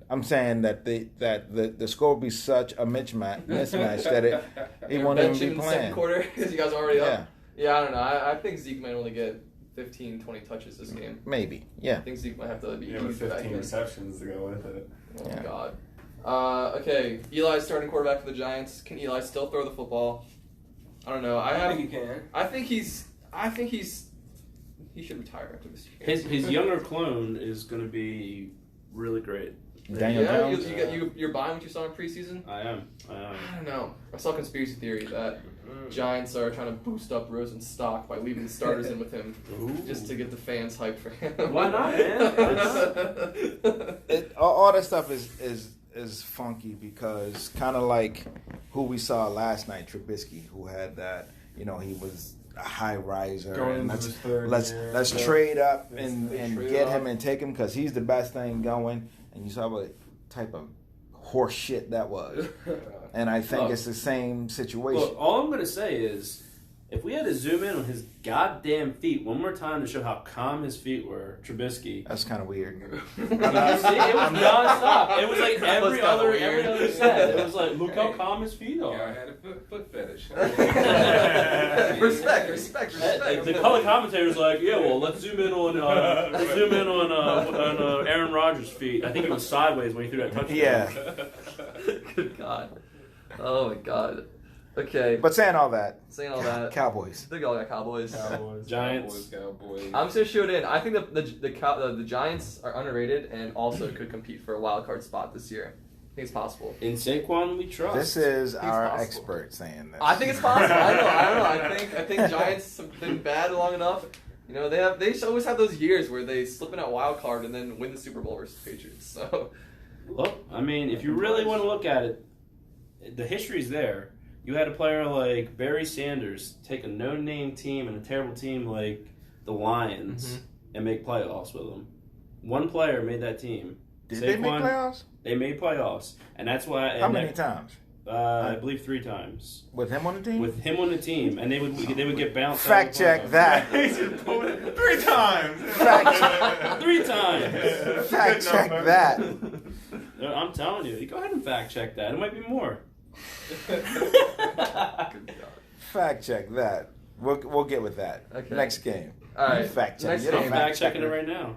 [SPEAKER 1] I'm saying that the score will be such a mismatch that he won't even
[SPEAKER 2] Bench
[SPEAKER 1] be
[SPEAKER 2] him in the second
[SPEAKER 1] playing.
[SPEAKER 2] quarter because you guys are already
[SPEAKER 1] Yeah,
[SPEAKER 2] up. Yeah, I don't know. I think Zeke might only get 15, 20 touches this game.
[SPEAKER 1] maybe.
[SPEAKER 2] I
[SPEAKER 1] Yeah.
[SPEAKER 2] think Zeke might have to be
[SPEAKER 5] Yeah, with
[SPEAKER 2] used for that
[SPEAKER 5] 15
[SPEAKER 2] game.
[SPEAKER 5] receptions to go with it.
[SPEAKER 2] Oh
[SPEAKER 1] Yeah.
[SPEAKER 2] my god. Okay, Eli's starting quarterback for the Giants. Can Eli still throw the football? I don't know.
[SPEAKER 4] I think he can.
[SPEAKER 2] I think he should retire after this year.
[SPEAKER 3] His younger clone is going to be really great.
[SPEAKER 1] Daniel
[SPEAKER 2] yeah,
[SPEAKER 1] Jones.
[SPEAKER 2] you're buying what you saw in preseason.
[SPEAKER 3] I am.
[SPEAKER 2] I don't know. I saw a conspiracy theory that Giants are trying to boost up Rosen's stock by leaving the starters in with him just to get the fans hyped for him.
[SPEAKER 3] Why not, man?
[SPEAKER 1] All that stuff is funky because kind of like who we saw last night, Trubisky, who had that. He was a high riser.
[SPEAKER 5] Going
[SPEAKER 1] And
[SPEAKER 5] into his third
[SPEAKER 1] let's
[SPEAKER 5] year.
[SPEAKER 1] trade up
[SPEAKER 2] They
[SPEAKER 1] and
[SPEAKER 2] trade
[SPEAKER 1] get
[SPEAKER 2] up.
[SPEAKER 1] him and take him because he's the best thing going. And you saw what type of horse shit that was. And I think
[SPEAKER 3] Look.
[SPEAKER 1] it's the same situation.
[SPEAKER 3] Look, all I'm going to say is, if we had to zoom in on his goddamn feet one more time to show how calm his feet were, Trubisky.
[SPEAKER 1] That's kind of weird.
[SPEAKER 3] See, it was nonstop. It was like every
[SPEAKER 2] kinda
[SPEAKER 3] other
[SPEAKER 2] weird.
[SPEAKER 3] set. It was like, look how calm his feet
[SPEAKER 4] Yeah, I
[SPEAKER 3] are.
[SPEAKER 4] had a foot fetish.
[SPEAKER 2] respect.
[SPEAKER 3] The color commentator's like, yeah, well, let's zoom in on Aaron Rodgers' feet. I think he was sideways when he threw that touchdown.
[SPEAKER 1] Yeah.
[SPEAKER 2] Good God. Oh my God. Okay.
[SPEAKER 1] But saying all that,
[SPEAKER 2] Saying all that,
[SPEAKER 1] Cowboys.
[SPEAKER 2] I think all got Cowboys.
[SPEAKER 3] Giants.
[SPEAKER 4] Cowboys.
[SPEAKER 2] I'm just gonna shoot it in. I think the Giants are underrated and also could compete for a wild card spot this year. I think it's possible.
[SPEAKER 3] In Saquon, we trust.
[SPEAKER 1] This is our
[SPEAKER 2] possible.
[SPEAKER 1] expert saying this.
[SPEAKER 2] I think it's possible. I don't know. I think Giants have been bad long enough. You know, they always have those years where they slip in at wild card and then win the Super Bowl versus the Patriots. So
[SPEAKER 3] Look, I mean, if you really want to look at it, the history's there. You had a player like Barry Sanders take a no-name team and a terrible team like the Lions and make playoffs with them. One player made that team.
[SPEAKER 1] Did they make playoffs?
[SPEAKER 3] They made playoffs, and that's why.
[SPEAKER 1] How many times?
[SPEAKER 3] I believe 3 times.
[SPEAKER 1] With him on the team?
[SPEAKER 3] With him on the team, and they would get bounced.
[SPEAKER 1] Fact check that.
[SPEAKER 5] 3 times.
[SPEAKER 1] Fact
[SPEAKER 3] 3 times.
[SPEAKER 1] Fact check that.
[SPEAKER 3] I'm telling you, go ahead and fact check that. It might be more.
[SPEAKER 1] Fact check that. We'll get with that.
[SPEAKER 2] Okay.
[SPEAKER 1] Next game.
[SPEAKER 2] all right.
[SPEAKER 1] Fact check.
[SPEAKER 2] Next
[SPEAKER 1] You don't
[SPEAKER 2] game.
[SPEAKER 3] I'm
[SPEAKER 1] fact
[SPEAKER 3] fact checking it
[SPEAKER 1] check
[SPEAKER 3] right now.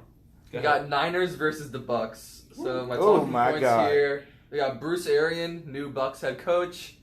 [SPEAKER 2] We got Niners versus the Bucks. So my
[SPEAKER 1] Oh
[SPEAKER 2] talking
[SPEAKER 1] my
[SPEAKER 2] points
[SPEAKER 1] God.
[SPEAKER 2] here. We got Bruce Arians, new Bucks head coach.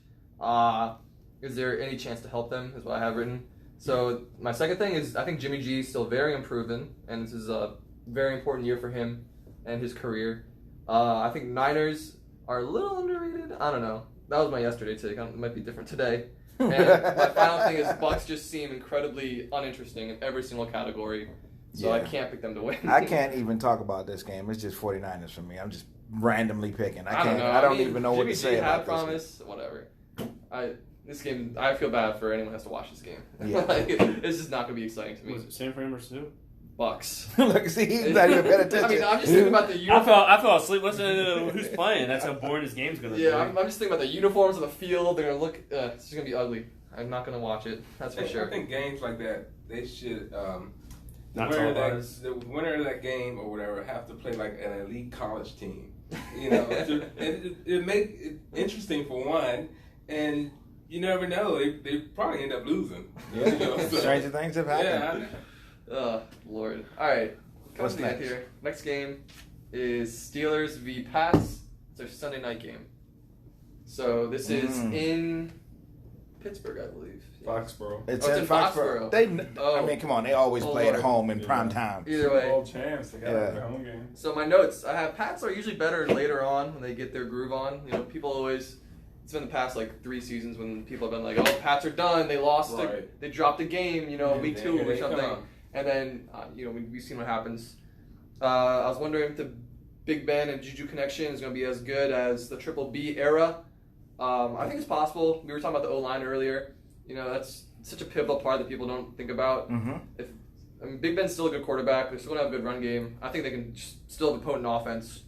[SPEAKER 2] Is there any chance to help them? Is what I have written. So my second thing is I think Jimmy G is still very unproven, and this is a very important year for him and his career. I think Niners are a little underrated. I don't know. That was my yesterday take. It might be different today. And my final thing is Bucks just seem incredibly uninteresting in every single category. So I
[SPEAKER 1] Yeah.
[SPEAKER 2] can't pick them to win.
[SPEAKER 1] I can't even talk about this game. It's just 49ers for me. I'm just randomly picking. I
[SPEAKER 2] don't
[SPEAKER 1] can't.
[SPEAKER 2] know.
[SPEAKER 1] I don't
[SPEAKER 2] mean,
[SPEAKER 1] even know what
[SPEAKER 2] Jimmy
[SPEAKER 1] to
[SPEAKER 2] G
[SPEAKER 1] say
[SPEAKER 2] had
[SPEAKER 1] about
[SPEAKER 2] promise. Whatever. This game, I feel bad for anyone who has to watch this game.
[SPEAKER 1] Yeah.
[SPEAKER 2] Like, it's just not going to be exciting to me.
[SPEAKER 3] Was it San Fran versus who?
[SPEAKER 2] Bucks.
[SPEAKER 1] this. Look, see, he's not even paying attention.
[SPEAKER 2] I mean, I'm just thinking about the
[SPEAKER 3] I
[SPEAKER 2] uniforms.
[SPEAKER 3] fell asleep listening to who's playing. That's how boring this game's gonna be.
[SPEAKER 2] Yeah, I'm just thinking about the uniforms on the field. They're going to look. It's just going to be ugly. I'm not going to watch it. That's for sure.
[SPEAKER 4] I think games like that, they should.
[SPEAKER 3] Not
[SPEAKER 4] the winner of that game or whatever have to play like an elite college team. You know, it make it interesting for one, and you never know. They probably end up losing.
[SPEAKER 1] Yeah.
[SPEAKER 4] You know, so-
[SPEAKER 1] Stranger things have happened.
[SPEAKER 4] Yeah, I know.
[SPEAKER 2] Lord. All right.
[SPEAKER 1] What's
[SPEAKER 2] Coming back
[SPEAKER 1] next?
[SPEAKER 2] here. Next game is Steelers v. Pats. It's their Sunday night game. So this is in Pittsburgh, I believe.
[SPEAKER 5] Foxborough.
[SPEAKER 1] It's
[SPEAKER 2] Oh,
[SPEAKER 1] in Foxborough. I mean, come on. They always play at
[SPEAKER 2] Lord.
[SPEAKER 1] home in prime time.
[SPEAKER 2] Either way.
[SPEAKER 5] All champs. They got
[SPEAKER 1] Yeah.
[SPEAKER 5] their home game.
[SPEAKER 2] So my notes, I have Pats are usually better later on when they get their groove on. You know, people always. It's been the past like 3 seasons when people have been like, "Oh, Pats are done. They lost.
[SPEAKER 4] Right.
[SPEAKER 2] They dropped a game. You know,
[SPEAKER 4] And
[SPEAKER 2] week
[SPEAKER 4] then
[SPEAKER 2] 2
[SPEAKER 4] here
[SPEAKER 2] or
[SPEAKER 4] they
[SPEAKER 2] something."
[SPEAKER 4] come.
[SPEAKER 2] And then you know we've seen what happens. I was wondering if the Big Ben and Juju connection is going to be as good as the Triple B era. I think it's possible. We were talking about the O-line earlier. You know, that's such a pivotal part that people don't think about.
[SPEAKER 1] Mm-hmm.
[SPEAKER 2] Big Ben's still a good quarterback. They're still going to have a good run game. I think they can still have a potent offense.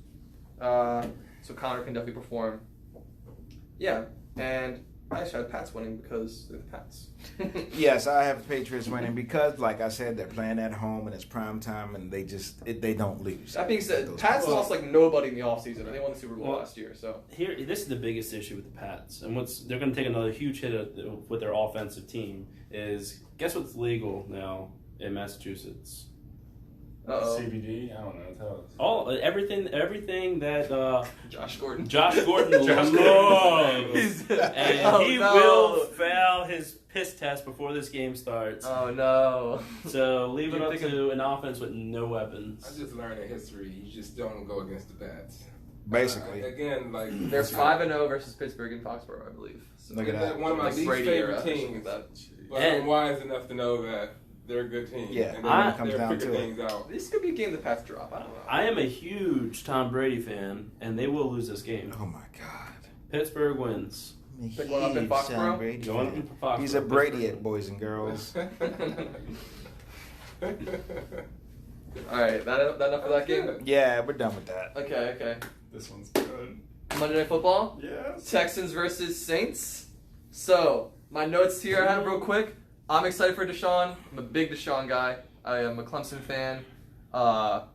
[SPEAKER 2] So Connor can definitely perform. Yeah, and I actually had Pats winning because they're the Pats.
[SPEAKER 1] Yes, I have the Patriots winning because, like I said, they're playing at home and it's prime time and they don't lose.
[SPEAKER 2] That being said,
[SPEAKER 1] Those
[SPEAKER 2] Pats
[SPEAKER 1] people.
[SPEAKER 2] lost like nobody in the offseason, and they won the Super Bowl
[SPEAKER 3] Well,
[SPEAKER 2] last year. So
[SPEAKER 3] This is the biggest issue with the Pats, and they're going to take another huge hit with their offensive team. Is guess what's legal now in Massachusetts?
[SPEAKER 2] Uh-oh.
[SPEAKER 5] CBD? I don't know. Tell us.
[SPEAKER 3] Everything that
[SPEAKER 2] Josh Gordon.
[SPEAKER 3] Josh Gordon
[SPEAKER 5] Josh
[SPEAKER 3] loves, and
[SPEAKER 2] Oh,
[SPEAKER 3] he
[SPEAKER 2] no.
[SPEAKER 3] will fail his piss test before this game starts.
[SPEAKER 2] Oh no!
[SPEAKER 3] So leave it
[SPEAKER 2] You
[SPEAKER 3] up
[SPEAKER 2] think
[SPEAKER 3] to an offense with no weapons.
[SPEAKER 4] I just learned in history, you just don't go against the Pats.
[SPEAKER 1] Basically.
[SPEAKER 4] Again, like
[SPEAKER 2] They're 5-0 versus Pittsburgh and Foxborough, I believe. So
[SPEAKER 1] Look at that.
[SPEAKER 4] one of my
[SPEAKER 2] Like
[SPEAKER 4] least
[SPEAKER 2] Brady
[SPEAKER 4] favorite
[SPEAKER 2] era, something
[SPEAKER 4] teams.
[SPEAKER 2] like that.
[SPEAKER 4] But
[SPEAKER 3] And-
[SPEAKER 4] I'm wise enough to know that they're a good team.
[SPEAKER 1] Yeah,
[SPEAKER 4] and
[SPEAKER 1] when it
[SPEAKER 4] they're,
[SPEAKER 1] comes
[SPEAKER 4] they're
[SPEAKER 1] down
[SPEAKER 4] figure
[SPEAKER 1] to it.
[SPEAKER 4] things out.
[SPEAKER 2] This could be a game the Pats drop. I don't know.
[SPEAKER 3] I am a huge Tom Brady fan, and they will lose this game.
[SPEAKER 1] Oh my God.
[SPEAKER 3] Pittsburgh wins.
[SPEAKER 2] Pick one up in
[SPEAKER 1] Huge
[SPEAKER 2] Foxborough?
[SPEAKER 1] Tom Brady
[SPEAKER 3] Going
[SPEAKER 1] fan.
[SPEAKER 3] to Foxborough.
[SPEAKER 1] He's a Brady at boys and girls.
[SPEAKER 2] All right, that enough of that game.
[SPEAKER 1] Yeah, we're done with that.
[SPEAKER 2] Okay.
[SPEAKER 5] This one's good.
[SPEAKER 2] Monday Night Football.
[SPEAKER 5] Yes.
[SPEAKER 2] Texans versus Saints. So my notes here I have real quick. I'm excited for Deshaun. I'm a big Deshaun guy. I am a Clemson fan. So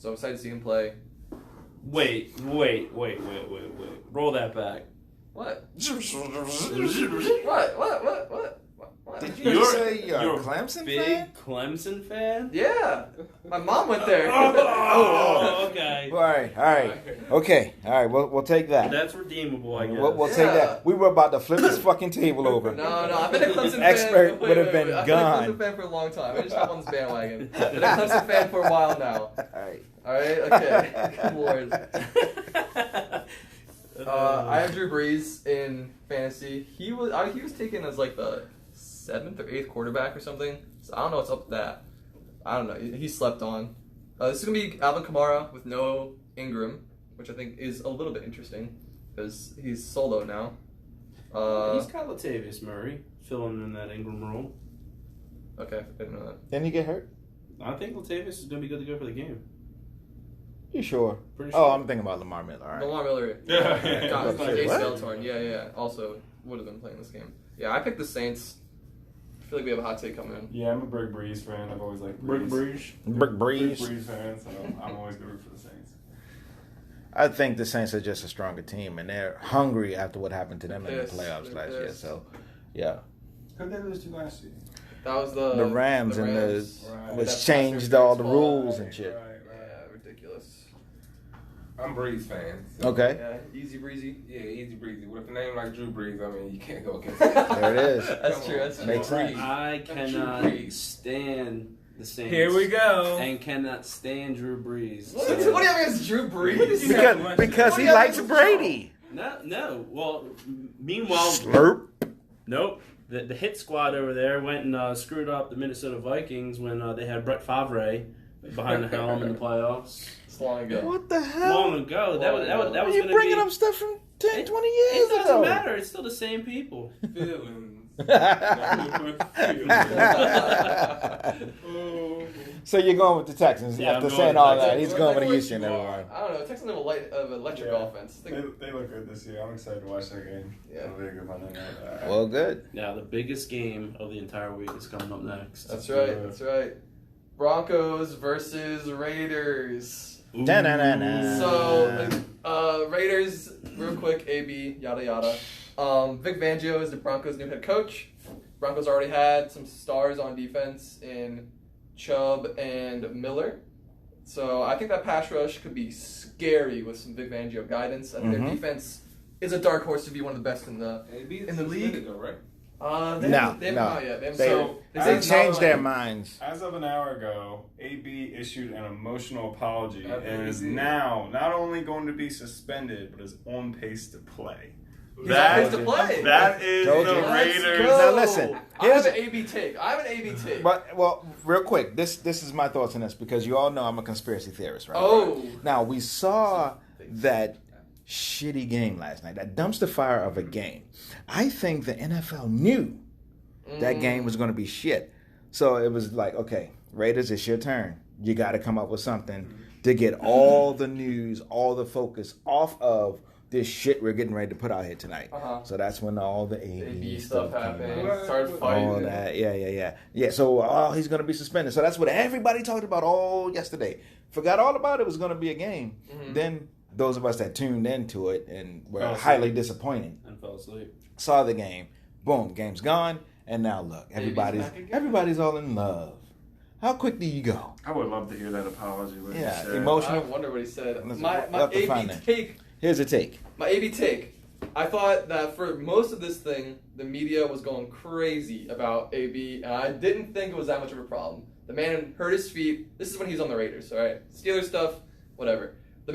[SPEAKER 2] I'm excited to see him play.
[SPEAKER 3] Wait. Roll that back.
[SPEAKER 2] What? What?
[SPEAKER 1] Did you say you're a Clemson
[SPEAKER 3] big
[SPEAKER 1] fan?
[SPEAKER 3] Clemson fan?
[SPEAKER 2] Yeah. My mom went there.
[SPEAKER 3] Oh, okay.
[SPEAKER 1] All right. Okay, all right. We'll take that.
[SPEAKER 3] That's redeemable, I guess.
[SPEAKER 1] We'll take that. We were about to flip this fucking table over.
[SPEAKER 2] No. I've been a Clemson fan.
[SPEAKER 1] Expert would have been
[SPEAKER 2] I've
[SPEAKER 1] gone.
[SPEAKER 2] been a Clemson fan for a long time. I just hop on this bandwagon. I've been a Clemson fan for a while now.
[SPEAKER 1] All right.
[SPEAKER 2] Okay. Good Lord. I have Drew Brees in fantasy. He was taken as like the 7th or 8th quarterback or something. So I don't know what's up with that. I don't know. He slept on. This is gonna be Alvin Kamara with no Ingram, which I think is a little bit interesting because he's solo now.
[SPEAKER 3] He's got Latavius Murray filling in that Ingram role.
[SPEAKER 2] Okay, I didn't know that.
[SPEAKER 1] Didn't he get hurt?
[SPEAKER 3] I think Latavius is going to be good to go for the game.
[SPEAKER 1] You sure?
[SPEAKER 3] Pretty
[SPEAKER 1] Oh,
[SPEAKER 3] sure.
[SPEAKER 1] I'm thinking about Lamar Miller. All right.
[SPEAKER 2] Lamar Miller.
[SPEAKER 5] Yeah.
[SPEAKER 2] Got
[SPEAKER 1] What?
[SPEAKER 2] ACL torn. Yeah. Also would have been playing this game. Yeah, I picked the Saints. I feel like we have a hot take coming in.
[SPEAKER 5] Yeah, I'm a Big Breeze fan. I've always liked
[SPEAKER 3] Brick
[SPEAKER 5] Breeze.
[SPEAKER 3] Breeze.
[SPEAKER 1] Brick
[SPEAKER 5] Big
[SPEAKER 1] Breeze.
[SPEAKER 5] Breeze fan, so I'm always going to root for the Saints.
[SPEAKER 1] I think the Saints are just a stronger team, and they're hungry after what happened to them in the
[SPEAKER 2] Pissed.
[SPEAKER 1] playoffs
[SPEAKER 2] They're
[SPEAKER 1] last year.
[SPEAKER 2] pissed.
[SPEAKER 1] So, yeah,
[SPEAKER 5] Who'd they lose to last year?
[SPEAKER 2] That was the
[SPEAKER 1] Rams and
[SPEAKER 2] Rams.
[SPEAKER 5] Right.
[SPEAKER 1] which
[SPEAKER 2] That
[SPEAKER 1] changed
[SPEAKER 2] pass
[SPEAKER 1] all the
[SPEAKER 2] interference
[SPEAKER 1] rules
[SPEAKER 2] call.
[SPEAKER 1] and shit.
[SPEAKER 2] Yeah, ridiculous.
[SPEAKER 4] I'm Breeze fan. So.
[SPEAKER 1] Okay,
[SPEAKER 2] Yeah, easy breezy.
[SPEAKER 4] Yeah, easy breezy. With a name like Drew Brees, I mean, you can't go against it.
[SPEAKER 1] there it is.
[SPEAKER 2] That's true. That's true.
[SPEAKER 1] Makes sense.
[SPEAKER 3] I cannot
[SPEAKER 4] Brees.
[SPEAKER 3] stand the Saints.
[SPEAKER 4] Here we go.
[SPEAKER 3] And cannot stand Drew Brees.
[SPEAKER 2] What do you have against Drew Brees?
[SPEAKER 1] Because he likes Brady.
[SPEAKER 3] No. Well, meanwhile,
[SPEAKER 1] Slurp.
[SPEAKER 3] nope. The hit squad over there went and screwed up the Minnesota Vikings when they had Brett Favre behind the helm in the playoffs.
[SPEAKER 2] It's long ago.
[SPEAKER 1] What the hell?
[SPEAKER 3] Long ago. That was
[SPEAKER 1] Are
[SPEAKER 3] going
[SPEAKER 1] you
[SPEAKER 3] to
[SPEAKER 1] bringing
[SPEAKER 3] be.
[SPEAKER 1] up stuff from 10, 20
[SPEAKER 3] It
[SPEAKER 1] years
[SPEAKER 3] doesn't
[SPEAKER 1] ago?
[SPEAKER 3] matter. It's still the same people.
[SPEAKER 4] Feelings.
[SPEAKER 1] So you're going with the Texans
[SPEAKER 3] Yeah,
[SPEAKER 1] after
[SPEAKER 3] I'm
[SPEAKER 1] saying
[SPEAKER 3] going
[SPEAKER 1] all
[SPEAKER 3] with the
[SPEAKER 1] that.
[SPEAKER 3] Texans.
[SPEAKER 1] He's going with the Houston, everyone.
[SPEAKER 2] I don't know. Texans have an electric offense. I think,
[SPEAKER 5] They look good this year. I'm excited to watch that game.
[SPEAKER 2] Yeah.
[SPEAKER 5] It'll be a good Monday night.
[SPEAKER 1] Well, good.
[SPEAKER 3] Now, the biggest game of the entire week is coming up next.
[SPEAKER 2] that's right. That's right. Broncos versus Raiders.
[SPEAKER 3] Ooh.
[SPEAKER 1] Da-na-na-na.
[SPEAKER 2] So, Raiders, real quick, AB, yada yada. Vic Fangio is the Broncos' new head coach. Broncos already had some stars on defense in Chubb and Miller. So I think that pass rush could be scary with some Vic Fangio guidance. I think their defense is a dark horse to be one of the best in the league.
[SPEAKER 4] Though, right?
[SPEAKER 2] They haven't come out yet.
[SPEAKER 1] They changed their minds.
[SPEAKER 5] As of an hour ago, AB issued an emotional apology
[SPEAKER 4] I think
[SPEAKER 5] and
[SPEAKER 4] he
[SPEAKER 5] is
[SPEAKER 4] did.
[SPEAKER 5] now not only going to be suspended, but is on pace to play.
[SPEAKER 2] He's on pace to play.
[SPEAKER 5] That is
[SPEAKER 1] Told
[SPEAKER 5] the
[SPEAKER 1] you.
[SPEAKER 5] Raiders.
[SPEAKER 1] Now listen,
[SPEAKER 2] I have
[SPEAKER 1] here's
[SPEAKER 2] an AB take.
[SPEAKER 1] But well, real quick, this is my thoughts on this because you all know I'm a conspiracy theorist, right?
[SPEAKER 2] Oh.
[SPEAKER 1] Now we saw that shitty game last night, that dumpster fire of a game. I think the NFL knew that game was going to be shit, so it was like, okay, Raiders, it's your turn. You got to come up with something to get all the news, all the focus off of this shit we're getting ready to put out here tonight. So that's when all the
[SPEAKER 2] AB stuff
[SPEAKER 1] came
[SPEAKER 2] happened.
[SPEAKER 1] out.
[SPEAKER 2] Started fighting.
[SPEAKER 1] All that, yeah. So, he's gonna be suspended. So that's what everybody talked about all yesterday. Forgot all about it was gonna be a game. Then those of us that tuned into it and were highly disappointed
[SPEAKER 3] And fell asleep.
[SPEAKER 1] saw the game. Boom, game's gone. And now look,
[SPEAKER 2] back again.
[SPEAKER 1] everybody's all in love. How quick do you go?
[SPEAKER 5] I would love to hear that apology. What he
[SPEAKER 1] Yeah,
[SPEAKER 5] said.
[SPEAKER 1] emotional.
[SPEAKER 2] I wonder what he said.
[SPEAKER 1] Listen,
[SPEAKER 2] My
[SPEAKER 1] we'll have to
[SPEAKER 2] AB
[SPEAKER 1] find that.
[SPEAKER 2] take.
[SPEAKER 1] Here's a take.
[SPEAKER 2] My AB take. I thought that for most of this thing, the media was going crazy about AB, and I didn't think it was that much of a problem. The man hurt his feet. This is when he's on the Raiders, all right? Steelers stuff, whatever. The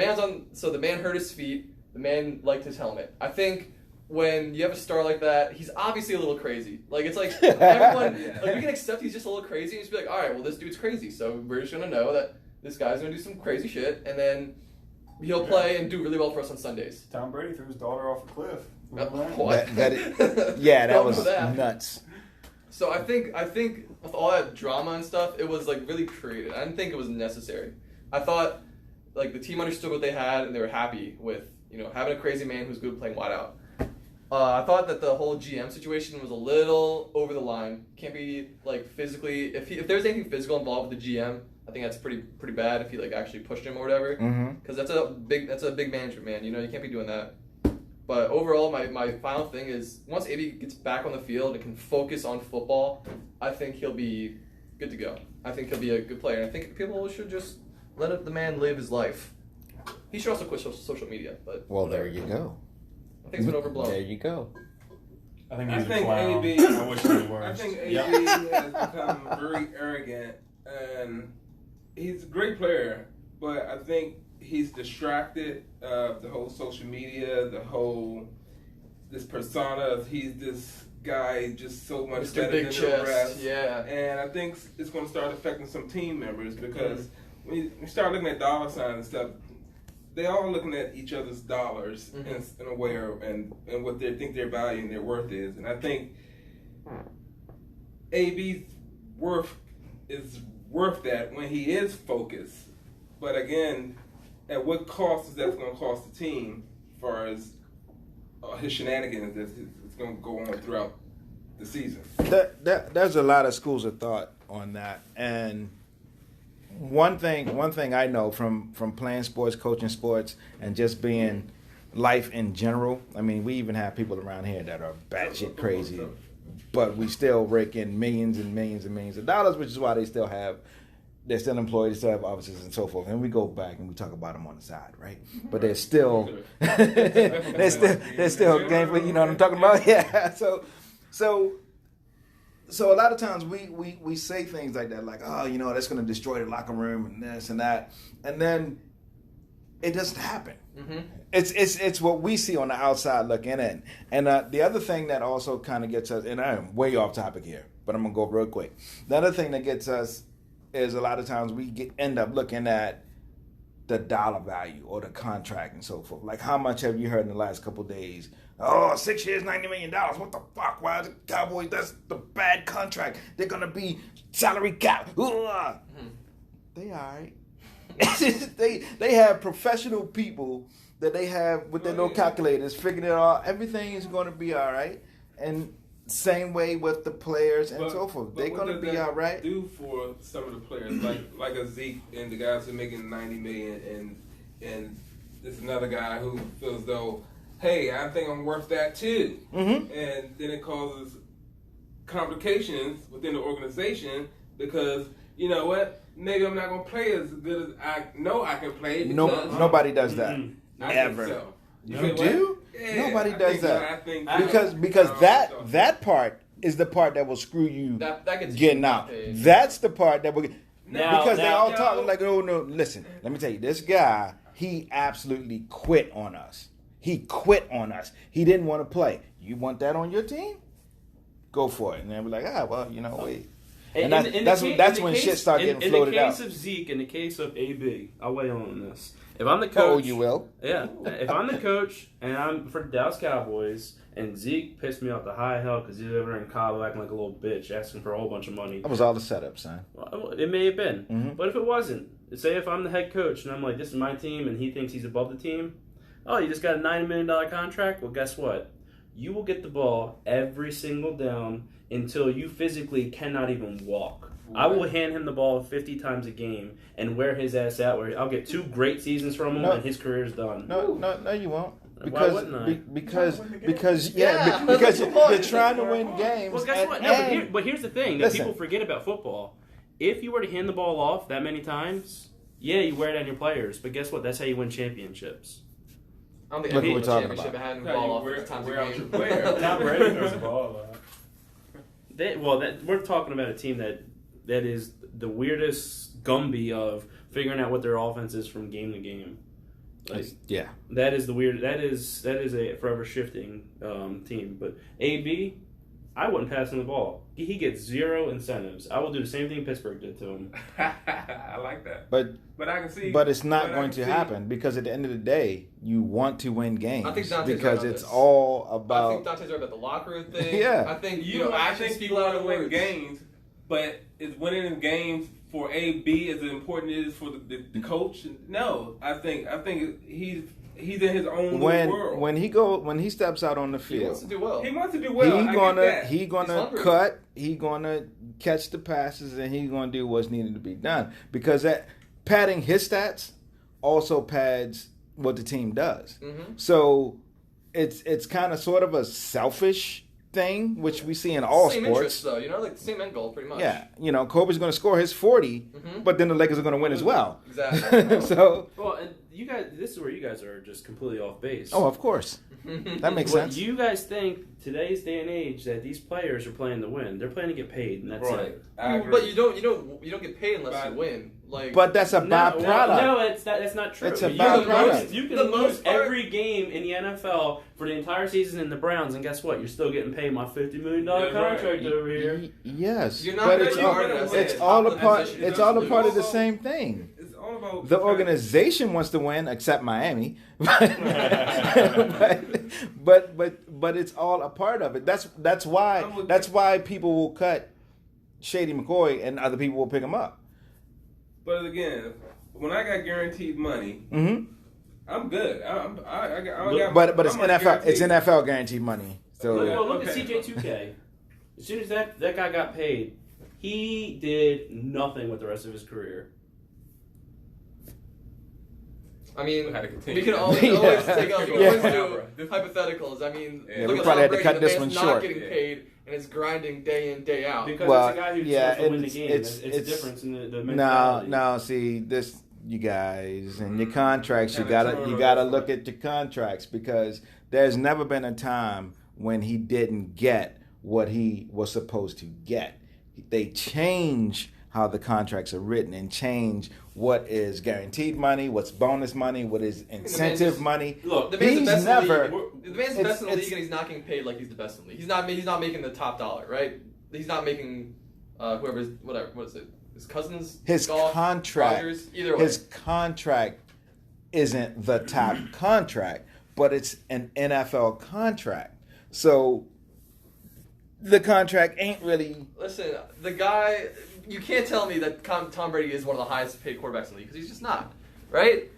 [SPEAKER 2] man hurt his feet. The man liked his helmet. I think when you have a star like that, he's obviously a little crazy. Like, it's like everyone, like, we can accept he's just a little crazy and just be like, all right, well, this dude's crazy, so we're just going to know that this guy's going to do some crazy shit, and then he'll play and do really well for us on Sundays.
[SPEAKER 5] Tom Brady threw his daughter off a cliff.
[SPEAKER 2] What?
[SPEAKER 1] Yeah, that
[SPEAKER 2] Don't
[SPEAKER 1] was
[SPEAKER 2] do that.
[SPEAKER 1] nuts.
[SPEAKER 2] So I think with all that drama and stuff, it was like really created. I didn't think it was necessary. I thought like the team understood what they had and they were happy with having a crazy man who's good playing wide out. I thought that the whole GM situation was a little over the line. Can't be like physically. If there's anything physical involved with the GM, I think that's pretty bad. If he like actually pushed him or whatever, because that's a big management man. You can't be doing that. But overall, my final thing is once AB gets back on the field and can focus on football, I think he'll be good to go. I think he'll be a good player. I think people should just let the man live his life. He should also quit social media. But
[SPEAKER 1] well, there you go.
[SPEAKER 2] I think it's been overblown.
[SPEAKER 1] There you go.
[SPEAKER 5] I think he's a clown. I wish he were.
[SPEAKER 4] I think AB has become very arrogant, and he's a great player, but I think he's distracted of the whole social media, this persona of he's this guy just so much
[SPEAKER 2] Mr.
[SPEAKER 4] better
[SPEAKER 2] Big
[SPEAKER 4] than
[SPEAKER 2] Chest,
[SPEAKER 4] the rest.
[SPEAKER 2] yeah.
[SPEAKER 4] And I think it's going to start affecting some team members because when you start looking at dollar signs and stuff, they all looking at each other's dollars in a way, and what they think their value and their worth is. And I think AB's worth is worth that when he is focused. But again, at what cost is that going to cost the team as far as his shenanigans that's going to go on throughout the season?
[SPEAKER 1] There's a lot of schools of thought on that, and one thing I know from playing sports, coaching sports, and just being life in general. I mean, we even have people around here that are batshit crazy, but we still rake in millions and millions and millions of dollars, which is why they're still employed, they still have offices and so forth. And we go back and we talk about them on the side, right? But they're still they're still gainful. You know what I'm talking about? Yeah. So a lot of times we say things like that, like, oh, that's going to destroy the locker room and this and that, and then it doesn't happen. Mm-hmm. It's what we see on the outside looking in. And the other thing that also kind of gets us, and I am way off topic here, but I'm going to go real quick. The other thing that gets us is a lot of times we end up looking at the dollar value or the contract and so forth. Like, how much have you heard in the last couple of days? Oh, 6 years, $90 million. What the fuck? Why the Cowboys? That's the bad contract. They're going to be salary cap. They all right. they have professional people that they have with their little calculators figuring it out. Everything is going to be all right. And same way with the players and so forth. They're going to be all right.
[SPEAKER 4] Do for some of the players, like a Zeke and the guys who are making $90 million, and there's another guy who feels though, hey, I think I'm worth that too. Mm-hmm. And then it causes complications within the organization because, you know what, maybe I'm not going to play as good as I know I can play.
[SPEAKER 1] Nobody does that.
[SPEAKER 4] Ever. So.
[SPEAKER 1] You do?
[SPEAKER 4] Yeah,
[SPEAKER 1] nobody does that.
[SPEAKER 4] I think
[SPEAKER 1] because that part is the part that will screw you
[SPEAKER 2] that gets
[SPEAKER 1] getting out.
[SPEAKER 2] Paid.
[SPEAKER 1] That's the part that will because they all talk like, oh no, listen, let me tell you, this guy, he absolutely quit on us. He quit on us. He didn't want to play. You want that on your team? Go for it. And then we're like, wait. And that's when shit starts getting floated out.
[SPEAKER 3] In the case of Zeke, in the case of AB, I'll weigh on this. If I'm the coach,
[SPEAKER 1] you will.
[SPEAKER 3] Yeah. If I'm the coach and I'm for the Dallas Cowboys and Zeke pissed me off the high hell because he's over in Cabo acting like a little bitch, asking for a whole bunch of money.
[SPEAKER 1] That was all the setup, son.
[SPEAKER 3] Well, it may have been, but if it wasn't, say if I'm the head coach and I'm like, this is my team, and he thinks he's above the team. Oh, you just got a $90 million contract? Well, guess what? You will get the ball every single down until you physically cannot even walk. Right. I will hand him the ball 50 times a game and wear his ass out. Where I'll get 2 great seasons from him and his career's done.
[SPEAKER 1] No, you won't.
[SPEAKER 3] Why wouldn't I?
[SPEAKER 1] Because you're trying to win games.
[SPEAKER 3] Well, guess what? But here's the thing that people forget about football. If you were to hand the ball off that many times, yeah, you wear it on your players. But guess what? That's how you win championships.
[SPEAKER 2] I don't think I've won a championship and handing the ball off times a game.
[SPEAKER 5] Tom Brady throws the ball off.
[SPEAKER 3] We're talking about a team that is the weirdest Gumby of figuring out what their offense is from game to game. That is the weird. That is a forever shifting team. But AB, I wouldn't pass him the ball. He gets zero incentives. I will do the same thing Pittsburgh did to him.
[SPEAKER 4] I like that.
[SPEAKER 1] But
[SPEAKER 4] I can see.
[SPEAKER 1] But it's not going to happen because at the end of the day, you want to win games.
[SPEAKER 2] I think Dante's
[SPEAKER 1] because
[SPEAKER 2] right
[SPEAKER 1] it's
[SPEAKER 2] about this.
[SPEAKER 1] all
[SPEAKER 2] I
[SPEAKER 1] about.
[SPEAKER 2] think Dante's right about the locker room thing.
[SPEAKER 1] Yeah.
[SPEAKER 2] I think
[SPEAKER 4] I think
[SPEAKER 2] speak
[SPEAKER 4] you want
[SPEAKER 2] louder
[SPEAKER 4] to win
[SPEAKER 2] words.
[SPEAKER 4] games, but is winning in games for AB as important as it is for the coach? No, I think he's in his own little world.
[SPEAKER 1] when he steps out on the
[SPEAKER 2] He wants to
[SPEAKER 1] field,
[SPEAKER 2] do well.
[SPEAKER 4] He wants to do well.
[SPEAKER 1] he gonna
[SPEAKER 2] hungry.
[SPEAKER 1] cut, he gonna catch the passes, and he's gonna do what's needed to be done. Because that padding his stats also pads what the team does.
[SPEAKER 2] Mm-hmm.
[SPEAKER 1] So it's kind of sort of a selfish thing, which we see in all
[SPEAKER 2] same
[SPEAKER 1] sports.
[SPEAKER 2] interest, though, the same end goal, pretty much.
[SPEAKER 1] Yeah, Kobe's going to score his 40, but then the Lakers are going to win as well.
[SPEAKER 2] Exactly.
[SPEAKER 1] So,
[SPEAKER 3] Well, and you guys, this is where you guys are just completely off base.
[SPEAKER 1] oh, of course, that makes
[SPEAKER 3] What
[SPEAKER 1] sense.
[SPEAKER 3] you guys think today's day and age that these players are playing to win? They're playing to get paid, and that's
[SPEAKER 4] Right.
[SPEAKER 3] it.
[SPEAKER 4] I agree.
[SPEAKER 2] But you don't get paid unless you win.
[SPEAKER 1] But that's a byproduct.
[SPEAKER 3] No, that's not true.
[SPEAKER 1] It's a
[SPEAKER 3] You can
[SPEAKER 1] byproduct.
[SPEAKER 3] lose- You can
[SPEAKER 2] The
[SPEAKER 3] lose
[SPEAKER 2] most part-
[SPEAKER 3] every game in the NFL for the entire season in the Browns, and guess what? You're still getting paid my $50 million
[SPEAKER 4] That's right.
[SPEAKER 3] contract over here.
[SPEAKER 1] Yes,
[SPEAKER 2] You're not
[SPEAKER 1] but
[SPEAKER 2] gonna
[SPEAKER 1] it's
[SPEAKER 2] be
[SPEAKER 1] all,
[SPEAKER 2] hard to win.
[SPEAKER 1] it's all a
[SPEAKER 2] Top
[SPEAKER 1] part.
[SPEAKER 2] position,
[SPEAKER 1] It's
[SPEAKER 2] you
[SPEAKER 1] all
[SPEAKER 2] don't
[SPEAKER 1] a part of the
[SPEAKER 2] lose.
[SPEAKER 1] same thing.
[SPEAKER 4] It's all about
[SPEAKER 1] The organization wants to win, except Miami. but it's all a part of it. That's why people will cut Shady McCoy and other people will pick him up.
[SPEAKER 4] But again, when I got guaranteed money,
[SPEAKER 1] Mm-hmm.
[SPEAKER 4] I'm good.
[SPEAKER 1] But it's NFL. It's NFL guaranteed money. So
[SPEAKER 3] Well, look
[SPEAKER 4] Okay.
[SPEAKER 3] at CJ2K. As soon as that guy got paid, he did nothing with the rest of his career.
[SPEAKER 2] I mean,
[SPEAKER 4] We had to continue.
[SPEAKER 2] we can always
[SPEAKER 1] Yeah.
[SPEAKER 2] take up. We
[SPEAKER 1] Yeah.
[SPEAKER 2] always do hypotheticals. I mean,
[SPEAKER 4] Yeah,
[SPEAKER 2] look
[SPEAKER 1] we
[SPEAKER 2] at
[SPEAKER 1] probably
[SPEAKER 2] Tom
[SPEAKER 1] had to
[SPEAKER 2] Brady.
[SPEAKER 1] cut
[SPEAKER 2] The
[SPEAKER 1] this
[SPEAKER 2] man's
[SPEAKER 1] one
[SPEAKER 2] not
[SPEAKER 1] short.
[SPEAKER 2] getting paid and is grinding day in day out.
[SPEAKER 3] Because
[SPEAKER 1] Well,
[SPEAKER 3] it's a guy who's
[SPEAKER 1] yeah,
[SPEAKER 3] supposed to win the
[SPEAKER 1] it's-
[SPEAKER 3] game.
[SPEAKER 1] it's-
[SPEAKER 3] It's a
[SPEAKER 1] it's-
[SPEAKER 3] difference in the
[SPEAKER 1] no,
[SPEAKER 3] mentality.
[SPEAKER 1] no. See this, you guys, and your contracts. You gotta look at your contracts because there's never been a time when he didn't get what he was supposed to get. They change how the contracts are written and change what is guaranteed money, what's bonus money, what is incentive money.
[SPEAKER 3] Look,
[SPEAKER 2] The man's the
[SPEAKER 1] He's
[SPEAKER 2] best
[SPEAKER 1] never.
[SPEAKER 2] in the league. The man's the best in the league, and he's not getting paid like he's the best in the league. He's not making the top dollar, right? He's not making whoever's whatever. What is it? His cousin's
[SPEAKER 1] His
[SPEAKER 2] golf,
[SPEAKER 1] contract.
[SPEAKER 2] Rogers, either way.
[SPEAKER 1] His contract isn't the top contract, but it's an NFL contract. So the contract ain't really.
[SPEAKER 2] Listen, the guy. You can't tell me that Tom Brady is one of the highest paid quarterbacks in the league because he's just not, right?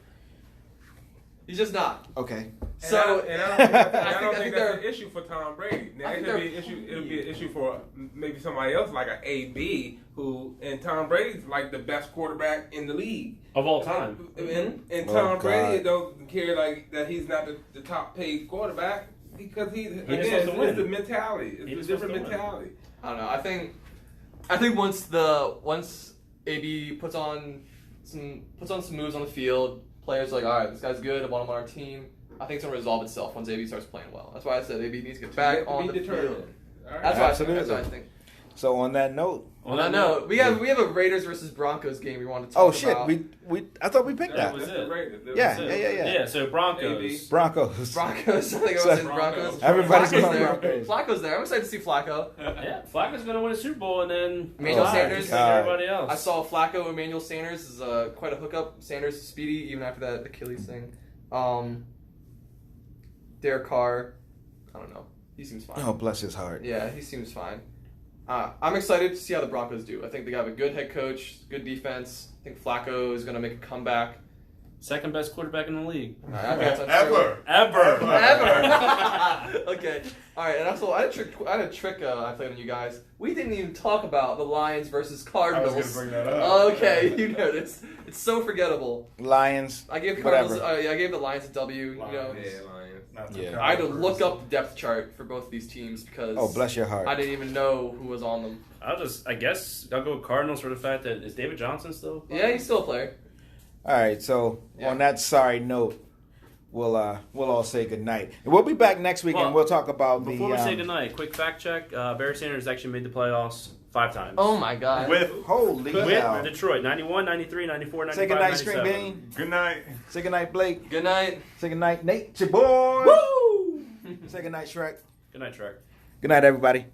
[SPEAKER 2] He's just not.
[SPEAKER 1] Okay.
[SPEAKER 2] So
[SPEAKER 4] I don't think
[SPEAKER 2] I
[SPEAKER 4] that's
[SPEAKER 2] think
[SPEAKER 4] an issue for Tom Brady. Now,
[SPEAKER 2] I think
[SPEAKER 4] it'll be an issue for maybe somebody else like an AB and Tom Brady's like the best quarterback in the league
[SPEAKER 3] of all time.
[SPEAKER 4] And
[SPEAKER 1] Oh,
[SPEAKER 4] Tom Brady
[SPEAKER 1] God.
[SPEAKER 4] don't care like that he's not the top paid quarterback because
[SPEAKER 3] just wants to win.
[SPEAKER 4] it's the mentality.
[SPEAKER 3] He
[SPEAKER 4] It's a
[SPEAKER 3] just
[SPEAKER 4] different
[SPEAKER 3] wants to win.
[SPEAKER 4] mentality.
[SPEAKER 2] I don't know. I think once AB puts on some moves on the field, players are like, all right, this guy's good. I want him on our team. I think it's gonna resolve itself once AB starts playing well. That's why I said AB needs to get back on the field.
[SPEAKER 4] All right.
[SPEAKER 2] That's
[SPEAKER 1] Absolutely.
[SPEAKER 2] what I think.
[SPEAKER 1] So on that note.
[SPEAKER 2] On that note, we have a Raiders versus Broncos game we want to talk
[SPEAKER 1] Oh
[SPEAKER 2] about.
[SPEAKER 1] shit! I thought we picked
[SPEAKER 3] That
[SPEAKER 1] that.
[SPEAKER 3] was
[SPEAKER 4] That's
[SPEAKER 3] it.
[SPEAKER 4] the Raiders.
[SPEAKER 1] Yeah,
[SPEAKER 3] That's it.
[SPEAKER 1] yeah.
[SPEAKER 3] Yeah, so Broncos.
[SPEAKER 4] AB.
[SPEAKER 1] Broncos.
[SPEAKER 2] Broncos. I think I
[SPEAKER 1] So-
[SPEAKER 2] was saying Broncos.
[SPEAKER 1] Everybody's
[SPEAKER 2] Flacco's
[SPEAKER 1] going
[SPEAKER 2] there.
[SPEAKER 1] Broncos.
[SPEAKER 2] Flacco's there. I'm excited to see Flacco.
[SPEAKER 3] Yeah, Flacco's going to win a Super Bowl, and then
[SPEAKER 2] Emmanuel
[SPEAKER 3] Flacco,
[SPEAKER 2] Sanders.
[SPEAKER 3] just like everybody else.
[SPEAKER 2] I saw Flacco, Emmanuel Sanders is quite a hookup. Sanders is speedy even after that Achilles thing. Derek Carr, I don't know. He seems fine.
[SPEAKER 1] Oh, bless his heart.
[SPEAKER 2] Yeah, he seems fine. I'm excited to see how the Broncos do. I think they have a good head coach, good defense. I think Flacco is going to make a comeback.
[SPEAKER 3] Second best quarterback in the league.
[SPEAKER 2] I think that's untrue.
[SPEAKER 3] Ever.
[SPEAKER 2] Ever. Okay. All right. And also, I had a trick I played on you guys. We didn't even talk about the Lions versus
[SPEAKER 5] I
[SPEAKER 2] Cardinals.
[SPEAKER 5] was going to bring that up.
[SPEAKER 2] Okay, you know this. It's so forgettable.
[SPEAKER 1] Lions.
[SPEAKER 2] I gave Cardinals.
[SPEAKER 1] Whatever.
[SPEAKER 2] I gave the Lions a W. You know,
[SPEAKER 4] Yeah, Lions.
[SPEAKER 5] Not the
[SPEAKER 1] Yeah.
[SPEAKER 2] I had to
[SPEAKER 5] Cowboys.
[SPEAKER 2] look up the depth chart for both these teams because
[SPEAKER 1] Oh, bless your heart.
[SPEAKER 2] I didn't even know who was on them.
[SPEAKER 3] I guess I'll go with Cardinals for the fact that is David Johnson still playing?
[SPEAKER 2] Yeah, he's still a player.
[SPEAKER 1] All right. So
[SPEAKER 2] Yeah.
[SPEAKER 1] on that sorry note, we'll all say goodnight. And we'll be back next week and we'll talk about the.
[SPEAKER 3] Before we say goodnight, quick fact check. Barry Sanders actually made the playoffs 5 times.
[SPEAKER 2] Oh my God.
[SPEAKER 5] With
[SPEAKER 1] Holy
[SPEAKER 3] With
[SPEAKER 1] cow.
[SPEAKER 3] Detroit, 91, 93, 94, 95,
[SPEAKER 1] Say goodnight,
[SPEAKER 3] 97.
[SPEAKER 1] Stringbean.
[SPEAKER 5] good night.
[SPEAKER 1] Say goodnight, Blake.
[SPEAKER 2] Good night.
[SPEAKER 1] Say goodnight, Nate. Your boy.
[SPEAKER 2] Woo!
[SPEAKER 1] Say goodnight, Shrek.
[SPEAKER 3] Good night, Shrek.
[SPEAKER 1] Good night, everybody.